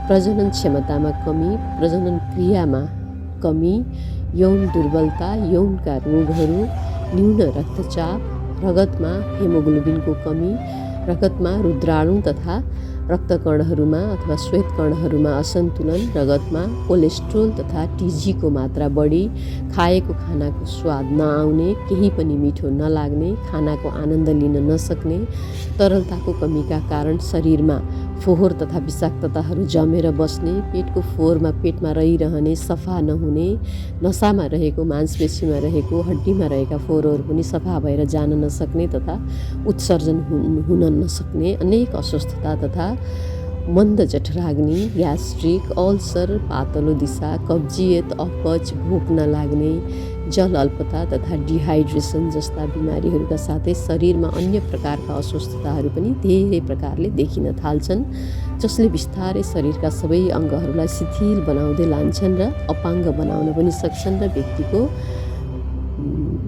प्रजनन क्षमतामा कमी, प्रजनन क्रियामा कमी, यौन दुर्बलता, यौनका रोगहरू, न्यून रक्तचाप, रगतमा हेमोग्लोबिनको कमी, रगतमा रुद्राणु तथा रक्तकणहरूमा अथवा श्वेतकणहरूमा असन्तुलन, रगतमा कोलेस्ट्रोल तथा टिजीको मात्रा बढी, खाएको खानाको स्वाद नआउने, केही पनि मिठो नलाग्ने, खानाको आनन्द लिन नसक्ने, तरलताको कमीका कारण शरीरमा फोहोर तथा विषाक्तताहरू जमेर बस्ने, पेटको फोहोरमा पेटमा रहिरहने, सफा नहुने, नसामा रहेको, मांसपेशीमा रहेको, हड्डीमा रहेका फोहोरहरू पनि सफा भएर जान नसक्ने तथा उत्सर्जन हुन नसक्ने, अनेक अस्वस्थता तथा मन्द जठराग्नि, ग्यास्ट्रिक, अल्सर, पातलो दिशा, कब्जियत, अपच, भोक नलाग्ने, जल अल्पता तथा डिहाइड्रेसन जस्ता बिमारीहरूका साथै शरीरमा अन्य प्रकारका अस्वस्थताहरू पनि धेरै प्रकारले देखिन थाल्छन्, जसले बिस्तारै शरीरका सबै अङ्गहरूलाई शिथिल बनाउँदै लान्छन् र अपाङ्ग बनाउन पनि सक्छन् र व्यक्तिको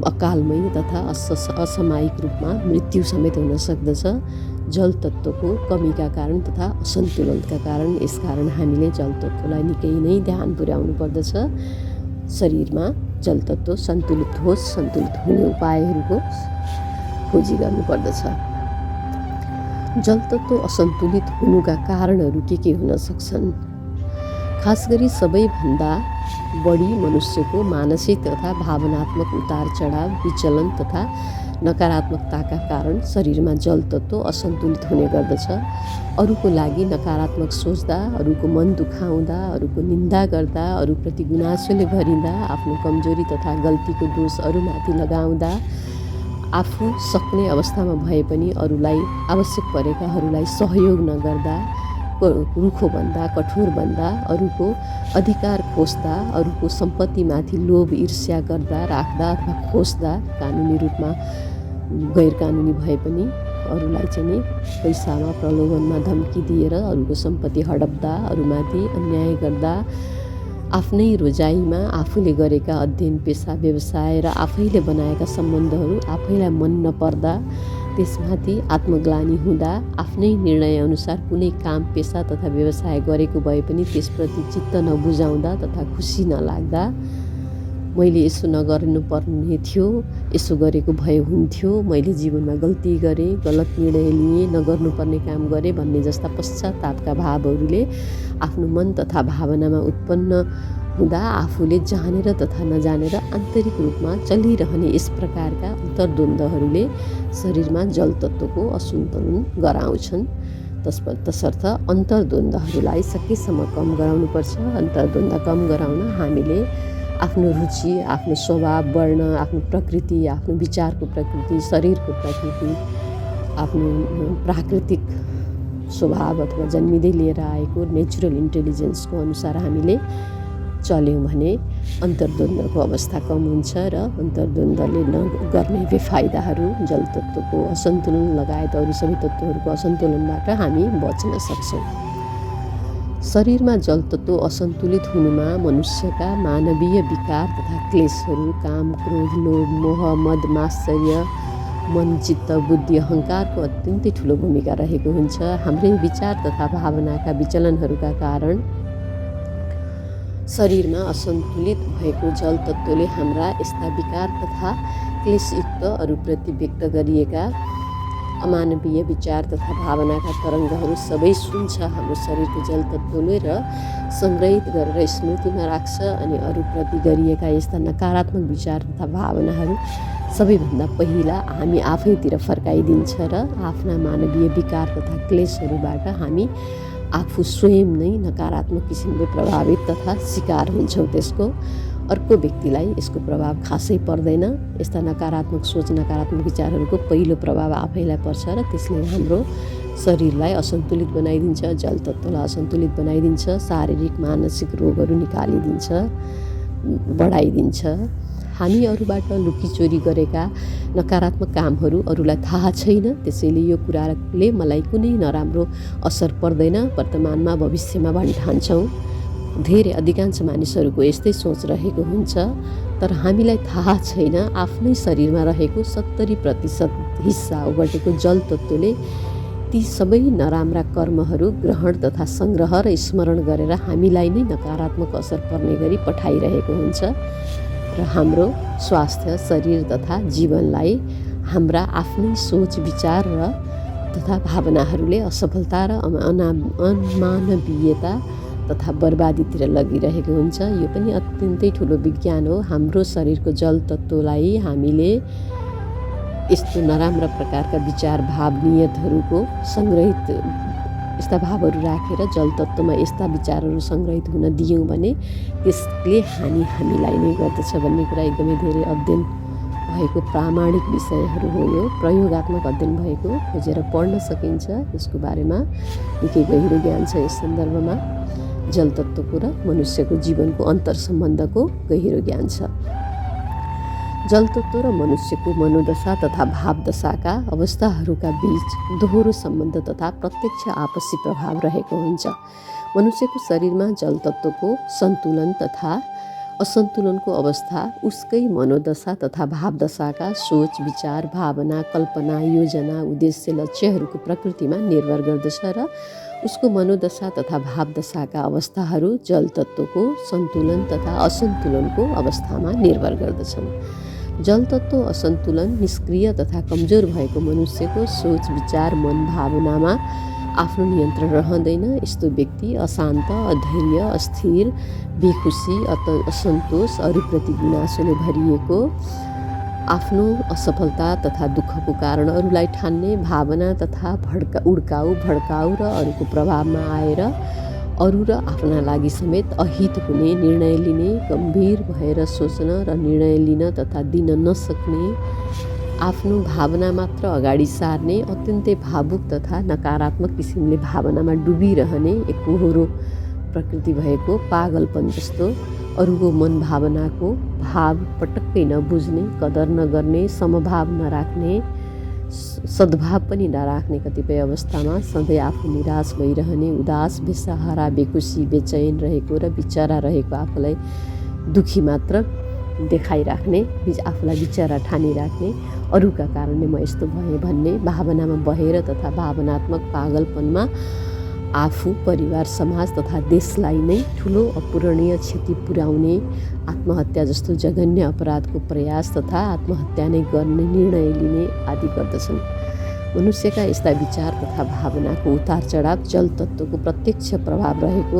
अकालमय तथा असामयिक रूपमा मृत्यु समेत हुन सक्दछ जल तत्त्वको कमीका कारण तथा असन्तुलनका कारण। यसकारण हामीले जल तत्त्वलाई निकै नै ध्यान पुर्याउनु पर्दछ। शरीरमा जल तत्त्व सन्तुलित होस्, सन्तुलित हुने उपायहरूको खोजी गर्नुपर्दछ। जल तत्त्व असन्तुलित हुनुका कारणहरू के हुन सक्छन्? खास गरी सबैभन्दा बढी मनुष्यको मानसिक तथा भावनात्मक उतार चढाव, विचलन तथा नकारात्मकताका कारण शरीरमा जल तत्त्व असन्तुलित हुने गर्दछ। अरूको लागि नकारात्मक सोच्दा, अरूको मन दुखाउँदा, अरूको निन्दा गर्दा, अरूप्रति गुनासोले भरिँदा, आफ्नो कमजोरी तथा गल्तीको दोष अरूमाथि लगाउँदा, आफू सक्ने अवस्थामा भए पनि अरूलाई आवश्यक परेकाहरूलाई सहयोग नगर्दा, रुखो भन्दा कठोर भन्दा, अरूको अधिकार खोज्दा, अरूको सम्पत्तिमाथि लोभ ईर्ष्या गर्दा राख्दा अथवा खोज्दा, कानुनी रूपमा गैर कानुनी भए पनि अरूलाई चाहिँ नि पैसामा प्रलोभनमा धम्की दिएर अरूको सम्पत्ति हडप्दा, अरूमाथि अन्याय गर्दा, आफ्नै रोजाइमा आफूले गरेका अध्ययन पेसा व्यवसाय र आफैले बनाएका सम्बन्धहरू आफैलाई मन नपर्दा, त्यसमाथि आत्मग्लानि हुँदा, आफ्नै निर्णयअनुसार कुनै काम पेसा तथा व्यवसाय गरेको भए पनि त्यसप्रति चित्त नबुझाउँदा तथा खुसी नलाग्दा, मैले यसो नगर्नुपर्ने थियो, यसो गरेको भए हुन्थ्यो, मैले जीवनमा गल्ती गरेँ, गलत निर्णय लिएँ, नगर्नुपर्ने काम गरेँ भन्ने जस्ता पश्चातापका भावहरूले आफ्नो मन तथा भावनामा उत्पन्न हुँदा आफूले जानेर तथा नजानेर आन्तरिक रूपमा चलिरहने यस प्रकारका अन्तर्द्वन्द्वहरूले शरीरमा जलतत्त्वको असन्तुलन गराउँछन्। तसर्थ अन्तर्द्वन्द्वहरूलाई सकेसम्म कम गराउनुपर्छ। अन्तर्द्वन्द्व कम गराउन हामीले आफ्नो रुचि, आफ्नो स्वभाव, वर्ण, आफ्नो प्रकृति, आफ्नो विचारको प्रकृति, शरीरको प्रकृति, आफ्नो प्राकृतिक स्वभाव अथवा जन्मिँदै लिएर आएको नेचुरल इन्टेलिजेन्सको अनुसार हामीले चल्यौँ भने अन्तर्द्वन्द्वको अवस्था कम हुन्छ र अन्तर्द्वन्द्वले गर्ने बेफाइदाहरू, जलतत्त्वको असन्तुलन लगायत अरू सबै तत्त्वहरूको असन्तुलनबाट हामी बच्न सक्छौँ। शरीरमा जलतत्त्व असन्तुलित हुनुमा मनुष्यका मानवीय विकार तथा क्लेशहरू, काम, क्रोध, लोभ, मोह, मद, मात्सर्य, मन, चित्त, बुद्धि, अहङ्कारको अत्यन्तै ठुलो भूमिका रहेको हुन्छ। हाम्रै विचार तथा भावनाका विचलनहरूका कारण शरीरमा असन्तुलित भएको जलतत्त्वले हाम्रा यस्ता विकार तथा क्लेशयुक्त अरूप्रति व्यक्त गरिएका अमानवीय विचार तथा भावनाका तरङ्गहरू सबै सुन्छ हाम्रो शरीरको जलतत्त्वले र सङ्ग्रहित गरेर स्मृतिमा राख्छ अनि अरूप्रति गरिएका यस्ता नकारात्मक विचार तथा भावनाहरू सबैभन्दा पहिला हामी आफैतिर फर्काइदिन्छ र आफ्ना मानवीय विकार तथा क्लेशहरूबाट हामी आफू स्वयं नै नकारात्मक किसिमले प्रभावित तथा शिकार हुन्छौँ त्यसको। अर्को व्यक्तिलाई यसको प्रभाव खासै पर्दैन। यस्ता नकारात्मक सोच, नकारात्मक विचारहरूको पहिलो प्रभाव आफैलाई पर्छ र त्यसले हाम्रो शरीरलाई असन्तुलित बनाइदिन्छ, जलतत्त्वलाई असन्तुलित बनाइदिन्छ, शारीरिक मानसिक रोगहरू निकालिदिन्छ, बढाइदिन्छ। हामी अरूबाट लुकीचोरी गरेका नकारात्मक कामहरू अरूलाई थाहा छैन, त्यसैले यो कुराले मलाई कुनै नराम्रो असर पर्दैन वर्तमानमा भविष्यमा भनी ठान्छौँ। धेरै अधिकांश मानिसहरूको यस्तै सोच रहेको हुन्छ, तर हामीलाई थाहा छैन आफ्नै शरीरमा रहेको 70% हिस्सा ओगटेको जलतत्त्वले ती सबै नराम्रा कर्महरू ग्रहण तथा सङ्ग्रह र स्मरण गरेर हामीलाई नै नकारात्मक असर पर्ने गरी पठाइरहेको हुन्छ र हाम्रो स्वास्थ्य, शरीर तथा जीवनलाई हाम्रा आफ्नै सोच, विचार र तथा भावनाहरूले असफलता र अमानवीयता तथा बर्बादीतिर लगिरहेको हुन्छ। यो पनि अत्यन्तै ठुलो विज्ञान हो। हाम्रो शरीरको जलतत्त्वलाई हामीले यस्तो नराम्रा प्रकारका विचार, भाव, नियतहरूको सङ्ग्रहित यस्ता भावहरू राखेर जलतत्त्वमा यस्ता विचारहरू सङ्ग्रहित हुन दियौँ भने त्यसले हानि हामीलाई नै गर्दछ भन्ने कुरा एकदमै धेरै अध्ययन भएको प्रामाणिक विषयहरू हो। यो प्रयोगात्मक अध्ययन भएको, खोजेर पढ्न सकिन्छ। यसको बारेमा निकै गहिरो ज्ञान छ यस सन्दर्भमा। जलतत्त्वको र मनुष्यको जीवनको अन्तर सम्बन्धको गहिरो ज्ञान छ। जलतत्त्व र मनुष्यको मनोदशा तथा भावदशाका अवस्थाहरूका बीच दोहोरो सम्बन्ध तथा प्रत्यक्ष आपसी प्रभाव रहेको हुन्छ। मनुष्यको शरीरमा जलतत्त्वको सन्तुलन तथा असन्तुलनको अवस्था उसकै मनोदशा तथा भावदशाका सोच, विचार, भावना, कल्पना, योजना, उद्देश्य, लक्ष्यहरूको प्रकृतिमा निर्भर गर्दछ र उसको मनोदशा तथा भावदशाका अवस्थाहरू जलतत्त्वको सन्तुलन तथा असन्तुलनको अवस्थामा निर्भर गर्दछन्। जलतत्त्व असन्तुलन, निष्क्रिय तथा कमजोर भएको मनुष्यको सोच, विचार, मन, भावनामा आफ्नो नियन्त्रण रहँदैन। यस्तो व्यक्ति अशान्त, अधैर्य, अस्थिर, बेखुसी, असन्तोष, अरूप्रति गुनासोले भरिएको, आफ्नो असफलता तथा दुःखको कारण अरूलाई ठान्ने भावना तथा उड्काउ, भड्काउ र अरूको प्रभावमा आएर अरू र आफ्ना लागि समेत अहित हुने, निर्णय लिने, गम्भीर भएर सोच्न र निर्णय लिन तथा दिन नसक्ने, आफ्नो भावना मात्र अगाडि सार्ने, अत्यन्तै भावुक तथा नकारात्मक किसिमले भावनामा डुबिरहने एकहोरो प्रकृति भएको, पागलपन जस्तो अरूको मन भावनाको भाव पटक्कै नबुझ्ने, कदर नगर्ने, समभाव नराख्ने, सद्भाव पनि नराख्ने कतिपय अवस्थामा सधैँ आफू निराश भइरहने, उदास, बेसहारा, बेखुसी, बेचैन रहेको र बिचरा रहेको आफूलाई दुखी मात्र देखाइराख्ने, आफूलाई बिचरा ठानिराख्ने, अरूका कारणले म यस्तो भएँ भन्ने भावनामा बहेर तथा भावनात्मक पागलपनमा आफू, परिवार, समाज तथा देशलाई नै ठुलो अपूरणीय क्षति पुर्याउने, आत्महत्या जस्तो जघन्य अपराधको प्रयास तथा आत्महत्या नै गर्ने निर्णय लिने आदि गर्दछन्। मनुष्यका यस्ता विचार तथा भावनाको उतार चढाव जल तत्त्वको प्रत्यक्ष प्रभाव रहेको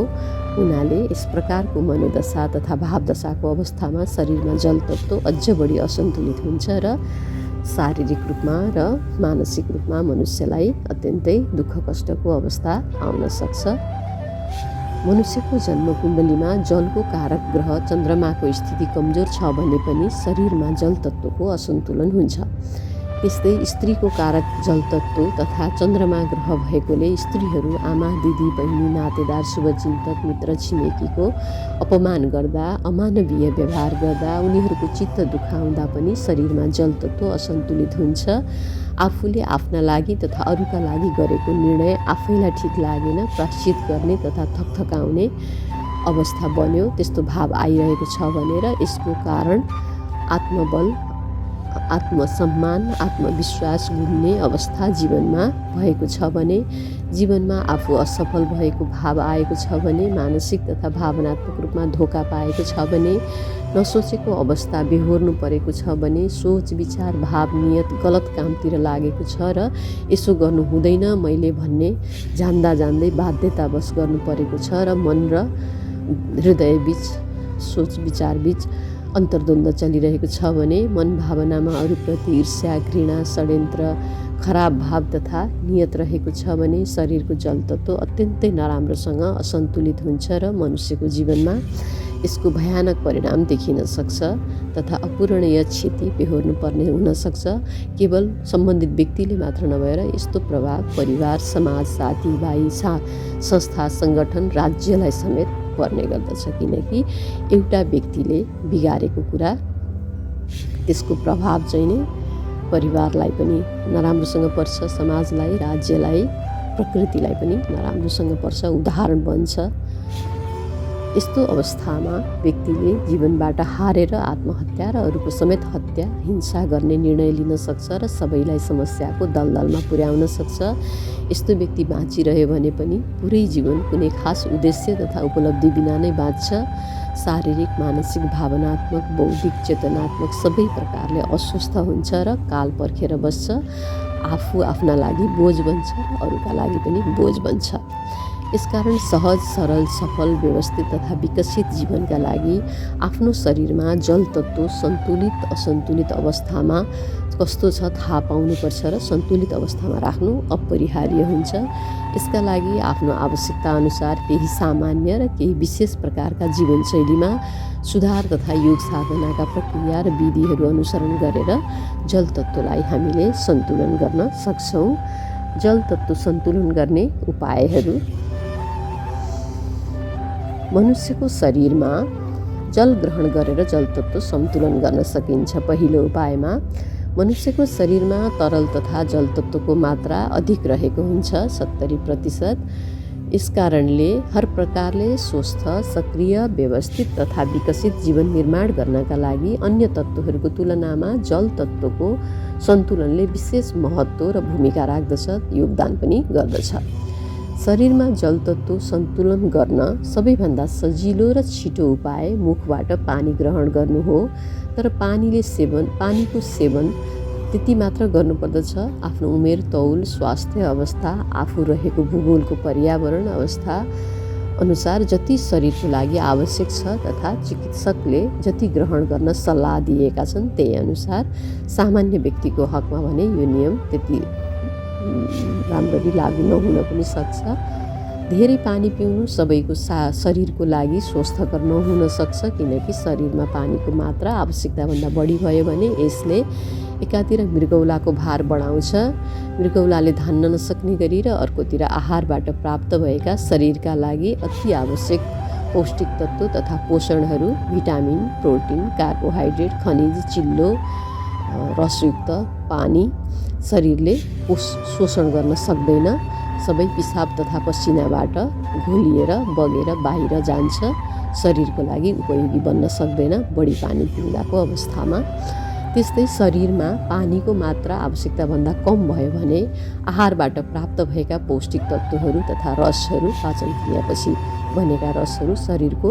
हुनाले यस प्रकारको मनोदशा तथा भावदशाको अवस्थामा शरीरमा जल तत्त्व अझ बढी असन्तुलित हुन्छ र शारीरिक रूपमा र मानसिक रूपमा मनुष्यलाई अत्यन्तै दुःख कष्टको अवस्था आउन सक्छ। मनुष्यको जन्म कुण्डलीमा जलको कारक ग्रह चन्द्रमाको स्थिति कमजोर छ भने पनि शरीरमा जल तत्त्वको असन्तुलन हुन्छ। त्यस्तै स्त्रीको कारक जल तत्त्व तथा चन्द्रमा ग्रह भएकोले स्त्रीहरू आमा, दिदी, बहिनी, नातेदार, शुभचिन्तक, मित्र, छिमेकीको अपमान गर्दा, अमानवीय व्यवहार गर्दा, उनीहरूको चित्त दुखाउँदा पनि शरीरमा जल तत्त्व असन्तुलित हुन्छ। आफूले आफ्ना लागि तथा अरूका लागि गरेको निर्णय आफैलाई ठिक लागेन प्रायश्चित गर्ने तथा थकथकाउने अवस्था बन्यो, त्यस्तो भाव आइरहेको छ भनेर यसको कारण आत्मबल, आत्मसम्मान, आत्मविश्वास गुम्ने अवस्था जीवनमा भएको छ भने, जीवनमा आफू असफल भएको भाव आएको छ भने, मानसिक तथा भावनात्मक रूपमा धोका पाएको छ भने, नसोचेको अवस्था बेहोर्नु परेको छ भने, सोच, विचार, भाव, नियत गलत कामतिर लागेको छ र यसो गर्नु हुँदैन मैले भन्ने जान्दा जान्दै बाध्यतावश गर्नु परेको छ र मन र हृदयबीच, सोच विचारबीच अन्तर्द्वन्द्व चलिरहेको छ भने, मन भावनामा अरूप्रति ईर्ष्या, घृणा, षड्यन्त्र, खराब भाव तथा नियत रहेको छ भने शरीरको जल तत्त्व अत्यन्तै नराम्रोसँग असन्तुलित हुन्छ र मनुष्यको जीवनमा यसको भयानक परिणाम देखिन सक्छ तथा अपूरणीय क्षति बेहोर्नु पर्ने हुन सक्छ। केवल सम्बन्धित व्यक्तिले मात्र नभएर यस्तो प्रभाव परिवार, समाज, साथीभाइ, संस्था, सङ्गठन, राज्यलाई समेत पर्ने गर्दछ। किनकि एउटा व्यक्तिले बिगारेको कुरा त्यसको प्रभाव चाहिँ नै परिवारलाई पनि नराम्रोसँग पर्छ, समाजलाई, राज्यलाई, प्रकृतिलाई पनि नराम्रोसँग पर्छ, उदाहरण बन्छ। यस्तो अवस्थामा व्यक्तिले जीवनबाट हारेर आत्महत्या र अरूको समेत हत्या, हिंसा गर्ने निर्णय लिन सक्छ र सबैलाई समस्याको दलदलमा पुर्याउन सक्छ। यस्तो व्यक्ति बाँचिरह्यो भने पनि पुरै जीवन कुनै खास उद्देश्य तथा उपलब्धि बिना नै बाँच्छ। शारीरिक, मानसिक, भावनात्मक, बौद्धिक, चेतनात्मक सबै प्रकारले अस्वस्थ हुन्छ र काल पर्खेर बस्छ। आफू आफ्ना लागि बोझ बन्छ र अरूका लागि पनि बोझ बन्छ। यसकारण सहज, सरल, सफल, व्यवस्थित तथा विकसित जीवनका लागि आफ्नो शरीरमा जल तत्त्व सन्तुलित असन्तुलित अवस्थामा कस्तो छ थाहा पाउनुपर्छ र सन्तुलित अवस्थामा राख्नु अपरिहार्य हुन्छ। यसका लागि आफ्नो आवश्यकता अनुसार केही सामान्य र केही विशेष प्रकारका जीवनशैलीमा सुधार तथा योग साधनाका प्रक्रिया र विधिहरू अनुसरण गरेर जल तत्त्वलाई हामीले सन्तुलन गर्न सक्छौँ। जल तत्त्व सन्तुलन गर्ने उपायहरू: मनुष्यको शरीरमा जल ग्रहण गरेर जल तत्त्व सन्तुलन गर्न सकिन्छ। पहिलो उपायमा मनुष्यको शरीरमा तरल तथा जल तत्त्वको मात्रा अधिक रहेको हुन्छ, 70%। यस कारणले हर प्रकारले स्वस्थ, सक्रिय, व्यवस्थित तथा विकसित जीवन निर्माण गर्नका लागि अन्य तत्त्वहरूको तुलनामा जल तत्त्वको सन्तुलनले विशेष महत्त्व र भूमिका राख्दछ, योगदान पनि गर्दछ। शरीरमा जल तत्त्व सन्तुलन गर्न सबैभन्दा सजिलो र छिटो उपाय मुखबाट पानी ग्रहण गर्नु हो। तर पानीको सेवन त्यति मात्र गर्नुपर्दछ। आफ्नो उमेर, तौल, स्वास्थ्य अवस्था, आफू रहेको भूगोलको पर्यावरण अवस्था अनुसार जति शरीरको लागि आवश्यक छ तथा चिकित्सकले जति ग्रहण गर्न सल्लाह दिएका छन् त्यही अनुसार। सामान्य व्यक्तिको हकमा भने यो नियम त्यति राम्ररी लागू नहुन पनि सक्छ। धेरै पानी पिउनु सबैको शरीरको लागि स्वस्थकर नहुन सक्छ, किनकि शरीरमा पानीको मात्रा आवश्यकताभन्दा बढी भयो भने यसले एकातिर मृगौलाको भार बढाउँछ, मृगौलाले धान्न नसक्ने गरी, र अर्कोतिर आहारबाट प्राप्त भएका शरीरका लागि अति आवश्यक पौष्टिक तत्त्व तथा पोषणहरू, भिटामिन, प्रोटिन, कार्बोहाइड्रेट, खनिज, चिल्लो, रसयुक्त पानी शरीरले शोषण गर्न सक्दैन। सबै पिसाब तथा पसिनाबाट घोलिएर बगेर बाहिर जान्छ, शरीरको लागि उपयोगी बन्न सक्दैन बढी पानी पिउँदाको अवस्थामा। त्यस्तै शरीरमा पानीको मात्रा आवश्यकताभन्दा कम भयो भने आहारबाट प्राप्त भएका पौष्टिक तत्त्वहरू तथा रसहरू, पाचन क्रियापछि बनेका रसहरू शरीरको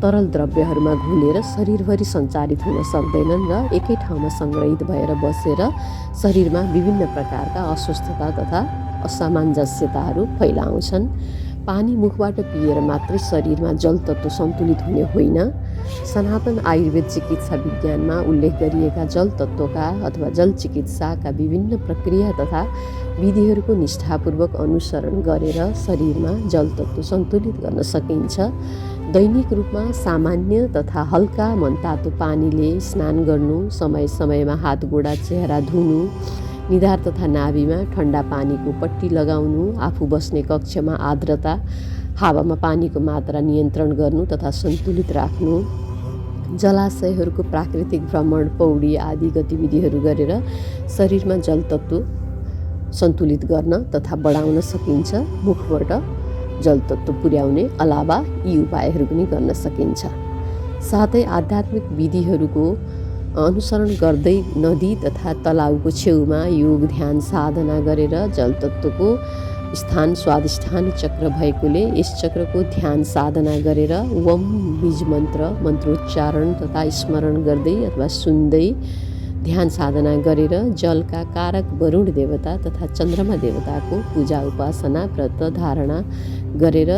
तरल द्रव्यहरूमा घुलेर शरीरभरि सञ्चारित हुन सक्दैनन् र एकै ठाउँमा सङ्ग्रहित भएर बसेर शरीरमा विभिन्न प्रकारका अस्वस्थता तथा असामञ्जस्यताहरू फैलाउँछन्। पानी मुखबाट पिएर मात्रै शरीरमा जल तत्त्व सन्तुलित हुने होइन। सनातन आयुर्वेद चिकित्सा विज्ञानमा उल्लेख गरिएका जल तत्त्वका अथवा जल चिकित्साका विभिन्न प्रक्रिया तथा विधिहरूको निष्ठापूर्वक अनुसरण गरेर शरीरमा जल तत्त्व सन्तुलित गर्न सकिन्छ। दैनिक रूपमा सामान्य तथा हल्का मनतातो पानीले स्नान गर्नु, समय समयमा हात गोडा चेहरा धुनु, निधार तथा नाभिमा ठन्डा पानीको पट्टी लगाउनु, आफू बस्ने कक्षमा आर्द्रता, हावामा पानीको मात्रा नियन्त्रण गर्नु तथा सन्तुलित राख्नु, जलाशयहरूको प्राकृतिक भ्रमण, पौडी आदि गतिविधिहरू गरेर शरीरमा जल तत्त्व सन्तुलित गर्न तथा बढाउन सकिन्छ। मुखबाट जल तत्त्व पुर्याउने अलावा यी उपायहरू पनि गर्न सकिन्छ। साथै आध्यात्मिक विधिहरूको अनुसरण गर्दै नदी तथा तलाउको छेउमा योग ध्यान साधना गरेर जल तत्त्वको स्थान स्वादिष्ठान चक्र भएकोले यस चक्रको ध्यान साधना गरेर वम बीज मन्त्रोच्चारण तथा स्मरण गर्दै अथवा सुन्दै ध्यान साधना गरेर जलका कारक वरुण देवता तथा चन्द्रमा देवताको पूजा उपासना व्रत धारणा गरेर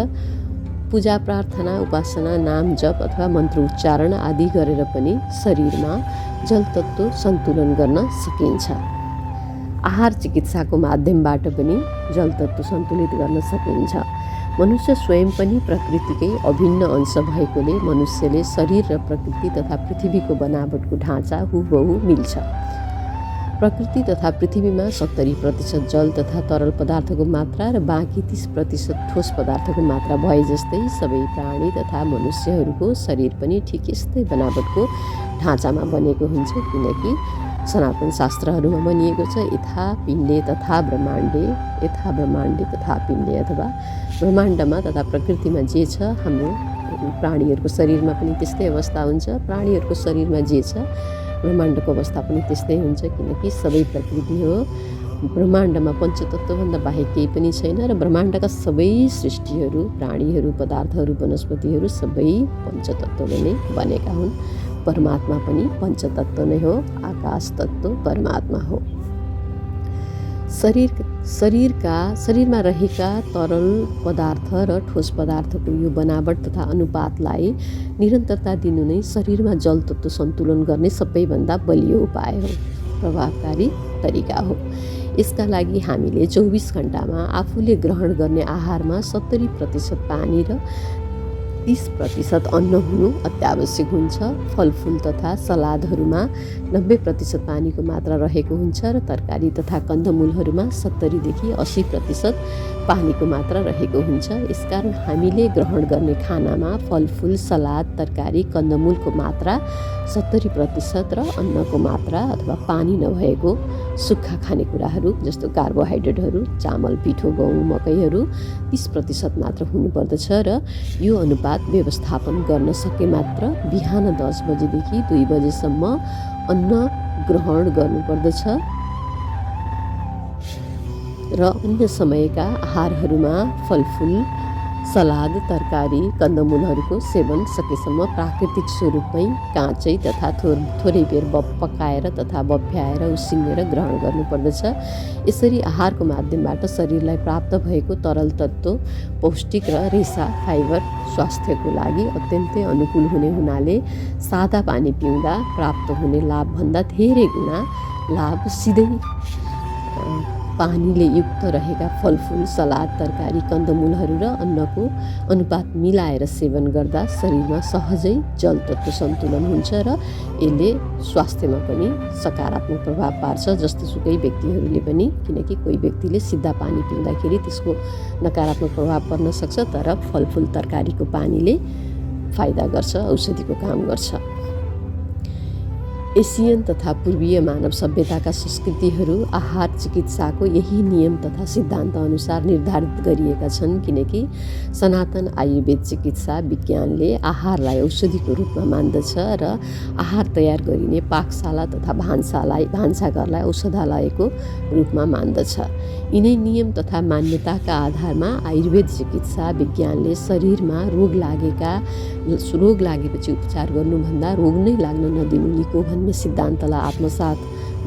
पूजा प्रार्थना उपासना नाम जप अथवा मन्त्र उच्चारण आदि गरेर पनि शरीरमा जल तत्त्व सन्तुलन गर्न सकिन्छ। आहार चिकित्साको माध्यमबाट पनि जल तत्त्व सन्तुलित गर्न सकिन्छ। मनुष्य स्वयं पनि प्रकृतिकै अभिन्न अंश भएकोले मनुष्यले शरीर र प्रकृति तथा पृथ्वीको बनावटको ढाँचा हुबहु मिल्छ। प्रकृति तथा पृथ्वीमा 70% जल तथा तरल पदार्थको मात्रा र बाँकी 30% ठोस पदार्थको मात्रा भए जस्तै सबै प्राणी तथा मनुष्यहरूको शरीर पनि ठिक यस्तै बनावटको ढाँचामा बनेको हुन्छ, किनकि सनातन शास्त्रहरूमा भनिएको छ यथा पिण्डे तथा ब्रह्माण्डे, यथा ब्रह्माण्डे तथा पिण्डे, अथवा ब्रह्माण्डमा तथा प्रकृतिमा जे छ हाम्रो प्राणीहरूको शरीरमा पनि त्यस्तै अवस्था हुन्छ, प्राणीहरूको शरीरमा जे छ ब्रह्माण्डको अवस्था पनि त्यस्तै हुन्छ, किनकि सबै प्रकृति हो। ब्रह्माण्डमा पञ्चतत्त्वभन्दा बाहेक केही पनि छैन र ब्रह्माण्डका सबै सृष्टिहरू, प्राणीहरू, पदार्थहरू, वनस्पतिहरू सबै पञ्चतत्त्वले नै बनेका हुन्। परमात्मा पनि पञ्चतत्त्व नै हो, आकाश तत्त्व परमात्मा हो। शरीरमा रहेका तरल पदार्थ र ठोस पदार्थको यो बनावट तथा अनुपातलाई निरन्तरता दिनु नै शरीरमा जल तत्त्व सन्तुलन गर्ने सबैभन्दा बलियो उपाय हो, प्रभावकारी तरिका हो। यसका लागि हामीले 24 घण्टामा आफूले ग्रहण गर्ने आहारमा 70% पानी र 30% अन्न हुनु अत्यावश्यक हुन्छ। फलफुल तथा सलादहरूमा 90% पानीको मात्रा रहेको हुन्छ र तरकारी तथा कन्दमूलहरूमा 70 देखि 80% पानीको मात्रा रहेको हुन्छ। यसकारण हामीले ग्रहण गर्ने खानामा फलफुल, सलाद, तरकारी, कन्दमूलको मात्रा 70% र अन्नको मात्रा अथवा पानी नभएको सुक्खा खानेकुराहरू जस्तो कार्बोहाइड्रेटहरू, चामल, पिठो, गहुँ, मकैहरू 30% मात्र हुनुपर्दछ र यो अनुपात व्यवस्थापन गर्न सके मात्र बिहान 10 बजेदेखि 2 बजेसम्म अन्न ग्रहण गर्नुपर्दछ र अन्य समयका आहारहरूमा फलफुल, सलाद, तरकारी, कन्दमूलहरूको सेवन सकेसम्म प्राकृतिक स्वरूपमै काँचै तथा थोरै बेर पकाएर तथा बफ्याएर उसिनेर ग्रहण गर्नुपर्दछ। यसरी आहारको माध्यमबाट शरीरलाई प्राप्त भएको तरल तत्त्व, पौष्टिक र रेसा फाइबर स्वास्थ्यको लागि अत्यन्तै अनुकूल हुने हुनाले सादा पानी पिउँदा प्राप्त हुने लाभभन्दा धेरै गुणा लाभ सिधै पानीले युक्त रहेका फलफुल, सलाद, तरकारी, कन्दमूलहरू र अन्नको अनुपात मिलाएर सेवन गर्दा शरीरमा सहजै जल तत्त्व सन्तुलन हुन्छ र यसले स्वास्थ्यमा पनि सकारात्मक प्रभाव पार्छ जस्तोसुकै व्यक्तिहरूले पनि, किनकि कोही व्यक्तिले सिधा पानी पिउँदाखेरि त्यसको नकारात्मक प्रभाव पर्न सक्छ, तर फलफुल तरकारीको पानीले फाइदा गर्छ, औषधिको काम गर्छ। एसियन तथा पूर्वीय मानव सभ्यताका संस्कृतिहरू आहार चिकित्साको यही नियम तथा सिद्धान्त अनुसार निर्धारित गरिएका छन्, किनकि सनातन आयुर्वेद चिकित्सा विज्ञानले आहारलाई औषधिको रूपमा मान्दछ र आहार तयार गरिने पाकशाला तथा भान्साघरलाई औषधालयको रूपमा मान्दछ। यिनै नियम तथा मान्यताका आधारमा आयुर्वेद चिकित्सा विज्ञानले शरीरमा रोग लागेपछि उपचार गर्नुभन्दा रोग नै लाग्न नदिनु निको भन्ने सिद्धान्तलाई आत्मसात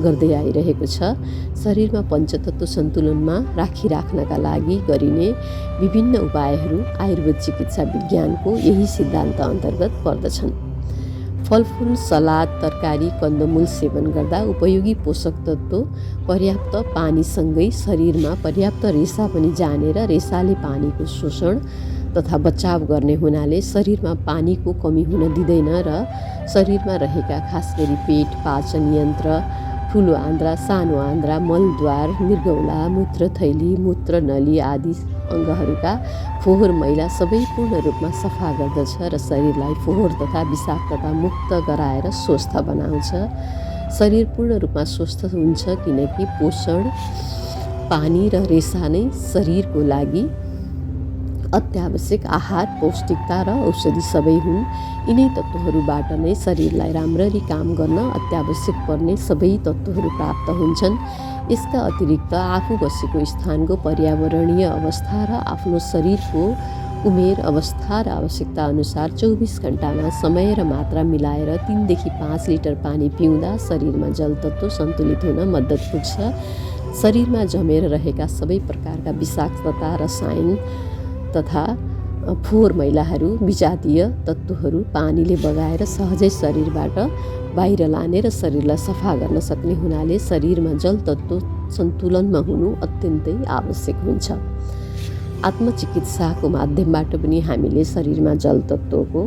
गर्दै आइरहेको छ। शरीरमा पञ्चतत्त्व सन्तुलनमा राख्नका लागि गरिने विभिन्न उपायहरू आयुर्वेद चिकित्सा विज्ञानको यही सिद्धान्त अन्तर्गत पर्दछन्। फलफुल, सलाद, तरकारी, कन्दमूल सेवन गर्दा उपयोगी पोषक तत्त्व पर्याप्त पानीसँगै शरीरमा पर्याप्त रेसा पनि जाने र रेसाले पानीको शोषण तथा बचाव गर्ने हुनाले शरीरमा पानीको कमी हुन दिँदैन र शरीरमा रहेका खास गरी पेट, पाचन यन्त्र, ठुलो आन्द्रा, सानो आन्द्रा, मलद्वार, मृगौला, मूत्रथैली, मूत्रनली आदि अङ्गहरूका फोहोर मैला सबै पूर्ण रूपमा सफा गर्दछ र शरीरलाई फोहोर तथा विषाक्तता मुक्त गराएर स्वस्थ बनाउँछ। शरीर पूर्ण रूपमा स्वस्थ हुन्छ किनकि पोषण, पानी र रेसा नै शरीरको लागि अत्यावश्यक आहार, पौष्टिकता र औषधि सबै हुन्। यिनै तत्त्वहरूबाट नै शरीरलाई राम्ररी काम गर्न अत्यावश्यक पर्ने सबै तत्त्वहरू प्राप्त हुन्छन्। यसका अतिरिक्त आफू बसेको स्थानको पर्यावरणीय अवस्था र आफ्नो शरीरको उमेर, अवस्था र आवश्यकता अनुसार 24 घण्टामा समय र मात्रा मिलाएर 3 देखि 5 लिटर पानी पिउँदा शरीरमा जल तत्त्व सन्तुलित हुन मद्दत पुग्छ। शरीरमा जमेर रहेका सबै प्रकारका विषाक्तता, रसायन तथा फोहोर मैलाहरू, विजातीय तत्त्वहरू पानीले बगाएर सहजै शरीरबाट बाहिर लाने र शरीरलाई सफा गर्न सक्ने हुनाले शरीरमा जल तत्त्व सन्तुलनमा हुनु अत्यन्तै आवश्यक हुन्छ। आत्मचिकित्साको माध्यमबाट पनि हामीले शरीरमा जल तत्त्वको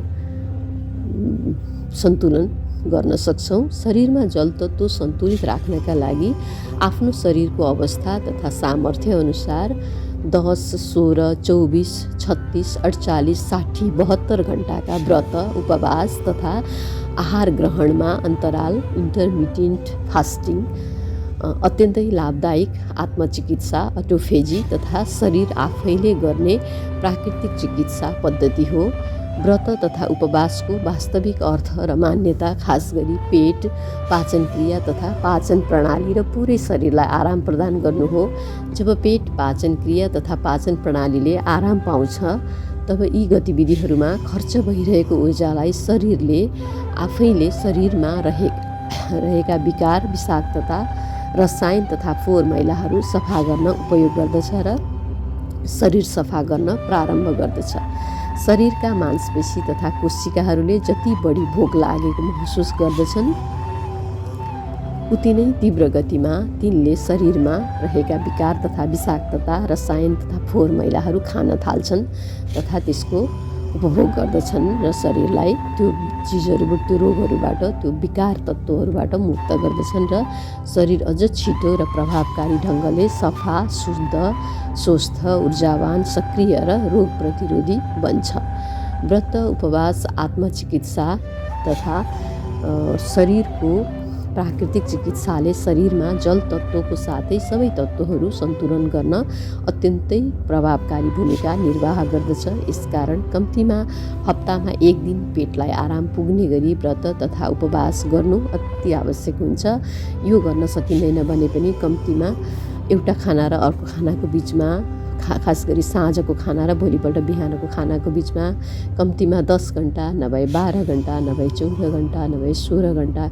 सन्तुलन गर्न सक्छौँ। शरीरमा जल तत्त्व सन्तुलित राख्नका लागि आफ्नो शरीरको अवस्था तथा सामर्थ्य अनुसार 10, 16, 24, 36, 48, 60, 72 घण्टाका व्रत, उपवास तथा आहार ग्रहणमा अन्तराल, इन्टरमिटेन्ट फास्टिङ अत्यन्तै लाभदायक आत्मचिकित्सा, अटोफेजी तथा शरीर आफैले गर्ने प्राकृतिक चिकित्सा पद्धति हो। व्रत तथा उपवासको वास्तविक अर्थ र मान्यता खास गरी पेट, पाचन क्रिया तथा पाचन प्रणाली र पुरै शरीरलाई आराम प्रदान गर्नु हो। जब पेट, पाचन क्रिया तथा पाचन प्रणालीले आराम पाउँछ तब यी गतिविधिहरूमा खर्च भइरहेको ऊर्जालाई शरीरले आफैले शरीरमा रहेका विकार, विषाक्तता, रसायन तथा फोहोर मैलाहरू सफा गर्न उपयोग गर्दछ र शरीर सफा गर्न प्रारम्भ गर्दछ। शरीरका मांसपेशी तथा कोशिकाहरूले जति बढी भोक लागेको महसुस गर्दछन् उति नै तीव्र गतिमा तिनले शरीरमा रहेका विकार तथा विषाक्तता, रसायन तथा फोहोर मैलाहरू खान थाल्छन् तथा त्यसको उपभोग गर्दछन् र शरीरलाई त्यो चिजहरूबाट, त्यो रोगहरूबाट, त्यो विकार तत्त्वहरूबाट मुक्त गर्दछन् र शरीर अझ छिटो र प्रभावकारी ढङ्गले सफा, शुद्ध, स्वस्थ, ऊर्जावान, सक्रिय र रोग प्रतिरोधी बन्छ। व्रत, उपवास, आत्मचिकित्सा तथा शरीरको प्राकृतिक चिकित्साले शरीरमा जल तत्त्वको साथै सबै तत्त्वहरू सन्तुलन गर्न अत्यन्तै प्रभावकारी भूमिका निर्वाह गर्दछ। यसकारण कम्तीमा हप्तामा 1 दिन पेटलाई आराम पुग्ने गरी व्रत तथा उपवास गर्नु अति आवश्यक हुन्छ। यो गर्न सकिँदैन भने पनि कम्तीमा एउटा खाना र अर्को खानाको बिचमा, खास गरी साँझको खाना र भोलिपल्ट बिहानको खानाको बिचमा कम्तीमा 10 घण्टा नभए 12 घण्टा नभए 14 घण्टा नभए 16 घण्टा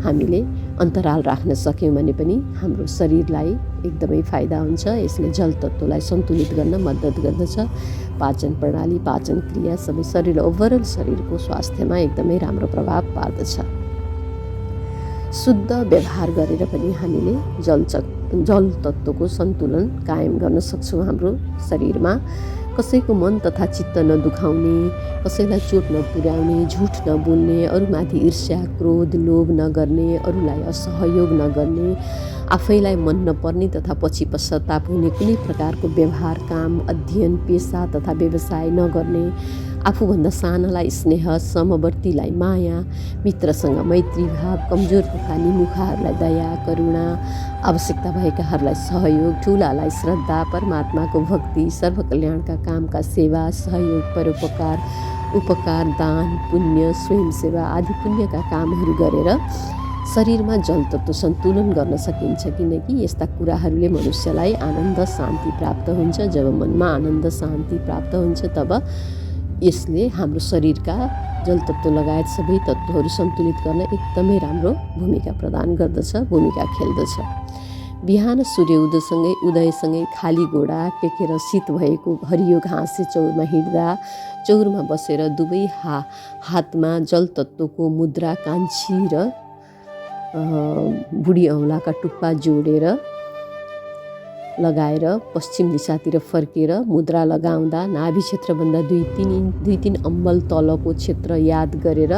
हामीले अन्तराल राख्न सक्यौँ भने पनि हाम्रो शरीरलाई एकदमै फाइदा हुन्छ। यसले जल तत्त्वलाई सन्तुलित गर्न मद्दत गर्दछ। पाचन प्रणाली, पाचन क्रिया सबै शरीर, ओभरअल शरीरको स्वास्थ्यमा एकदमै राम्रो प्रभाव पार्दछ। शुद्ध व्यवहार गरेर पनि हामीले जल तत्त्वको सन्तुलन कायम गर्न सक्छौँ हाम्रो शरीरमा। कसैको मन तथा चित्त नदुखाउने, कसैलाई चोट नपुर्याउने, झुट नबोल्ने, अरूमाथि ईर्ष्या, क्रोध, लोभ नगर्ने, अरूलाई असहयोग नगर्ने, आफैलाई मन नपर्ने तथा पछि पश्चाताप हुने कुनै प्रकारको व्यवहार, काम, अध्ययन, पेसा तथा व्यवसाय नगर्ने, आफूभन्दा सानालाई स्नेह, समवर्तीलाई माया, मित्रसँग मैत्री भाव, कमजोर तथा निमुखाहरूलाई दया, करुणा, आवश्यकता भएकाहरूलाई सहयोग, ठुलालाई श्रद्धा, परमात्माको भक्ति, सर्वकल्याणका कामका सेवा, सहयोग, परोपकार, उपकार, दान, पुण्य, स्वयंसेवा आदि पुण्यका कामहरू गरेर शरीरमा जल तत्त्व सन्तुलन गर्न सकिन्छ। किनकि यस्ता कुराहरूले मनुष्यलाई आनन्द शान्ति प्राप्त हुन्छ। जब मनमा आनन्द शान्ति प्राप्त हुन्छ तब यसले हाम्रो शरीरका जल तत्त्व लगायत सबै तत्त्वहरू सन्तुलित गर्न एकदमै राम्रो भूमिका प्रदान गर्दछ, भूमिका खेल्दछ। बिहान सूर्य उदयसँगै खाली घोडा टेकेर शीत भएको हरियो घाँसे चौरमा हिँड्दा, चौरमा बसेर दुवै हातमा जल तत्त्वको मुद्रा कान्छी र बुढी औँलाका टुप्पा जोडेर लगाएर पश्चिम दिशातिर फर्केर मुद्रा लगाउँदा नाभि क्षेत्रभन्दा दुई तिन अम्बल तलको क्षेत्र याद गरेर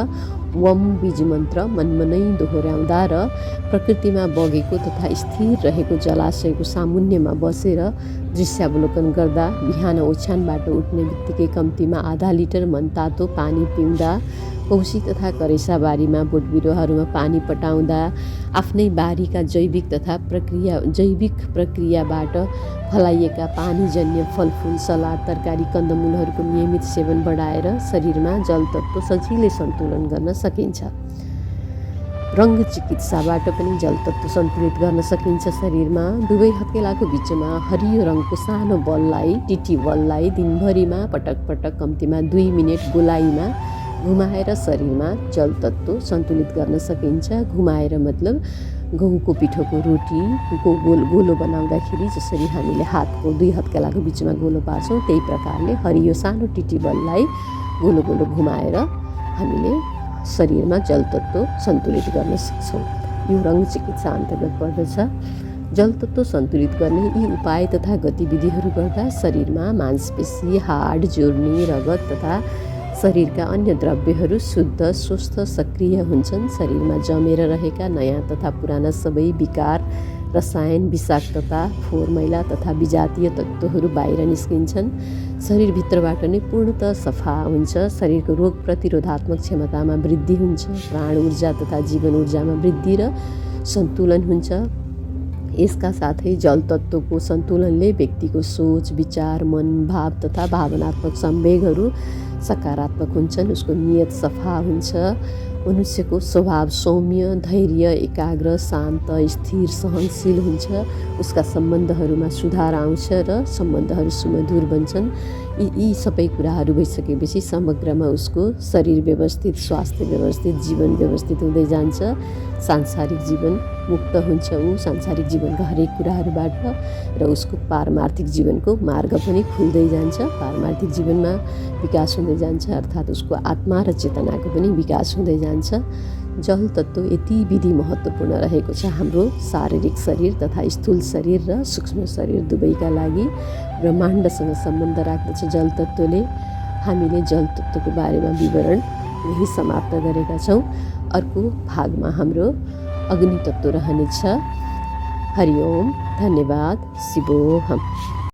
वम बीज मन्त्र मनमनै दोहोर्याउँदा र प्रकृतिमा बगेको तथा स्थिर रहेको जलाशयको सामुन्यमा बसेर दृश्यावलोकन गर्दा, बिहान ओछ्यानबाट उठ्ने बित्तिकै कम्तीमा आधा लिटर मनतातो पानी पिउँदा, कौशी तथा करेसा बारीमा बोटबिरुवाहरूमा पानी पटाउँदा, आफ्नै बारीका जैविक प्रक्रियाबाट फलाइएका पानीजन्य फलफुल, सलाद, तरकारी, कन्दमूलहरूको नियमित सेवन बढाएर शरीरमा जल तत्त्व सजिलै सन्तुलन गर्न सकिन्छ। रङ्ग चिकित्साबाट पनि जल तत्त्व सन्तुलित गर्न सकिन्छ। शरीरमा दुवै हत्केलाको बिचमा हरियो रङको सानो बललाई, टिटी बललाई दिनभरिमा पटक पटक कम्तीमा 2 मिनेट गोलाइमा घुमाएर शरीरमा जल तत्त्व सन्तुलित गर्न सकिन्छ। घुमाएर मतलब गहुँको पिठोको रोटीको गोलो बनाउँदाखेरि जसरी हामीले हातको 2 हत्केलाको बिचमा गोलो पार्छौँ, त्यही प्रकारले हरियो सानो टिटी बललाई गोलो गोलो घुमाएर हामीले शरीरमा जल तत्त्व सन्तुलित गर्न सक्छौँ। यो रङ्ग चिकित्सा अन्तर्गत पर्दछ। जल तत्त्व सन्तुलित गर्ने यी उपाय तथा गतिविधिहरू गर्दा शरीरमा मांसपेशी, हाड, जोर्नी, रगत तथा शरीरका अन्य द्रव्यहरू शुद्ध, स्वस्थ, सक्रिय हुन्छन्। शरीरमा जमेर रहेका नयाँ तथा पुराना सबै विकार, रसायन, विषाक्तता, फोहोर मैला तथा विजातीय तत्त्वहरू बाहिर निस्किन्छन्। शरीरभित्रबाट नै पूर्णतः सफा हुन्छ। शरीरको रोग प्रतिरोधात्मक क्षमतामा वृद्धि हुन्छ। प्राण ऊर्जा तथा जीवन ऊर्जामा वृद्धि र सन्तुलन हुन्छ। यसका साथै जल तत्त्वको सन्तुलनले व्यक्तिको सोच, विचार, मन, भाव तथा भावनात्मक संवेगहरू सकारात्मक हुन्छन्। उसको नियत सफा हुन्छ। मनुष्यको स्वभाव सौम्य, धैर्य, एकाग्र, शान्त, स्थिर, सहनशील हुन्छ। उसका सम्बन्धहरूमा सुधार आउँछ र सम्बन्धहरू सुमधुर बन्छन्। यी सबै कुराहरू भइसकेपछि समग्रमा उसको शरीर व्यवस्थित, स्वास्थ्य व्यवस्थित, जीवन व्यवस्थित हुँदै जान्छ। सांसारिक जीवन मुक्त हुन्छ। ऊ सांसारिक जीवनका हरेक कुराहरूबाट र उसको पारमार्थिक जीवनको मार्ग पनि खुल्दै जान्छ। पारमार्थिक जीवनमा विकास हुँदै जान्छ, अर्थात् उसको आत्मा र चेतनाको पनि विकास हुँदै जान्छ। जल तत्त्व यति विधि महत्त्वपूर्ण रहेको छ हाम्रो शारीरिक शरीर तथा स्थूल शरीर र सूक्ष्म शरीर दुवैका लागि। ब्रह्माण्डसँग सम्बन्ध राख्दछ जल तत्त्वले। हामीले जल तत्त्वको बारेमा विवरण यही समाप्त गरेका छौँ। अर्को भागमा हाम्रो अग्नि तत्त्व रहनेछ। हरि ओम, धन्यवाद, शिवोहम।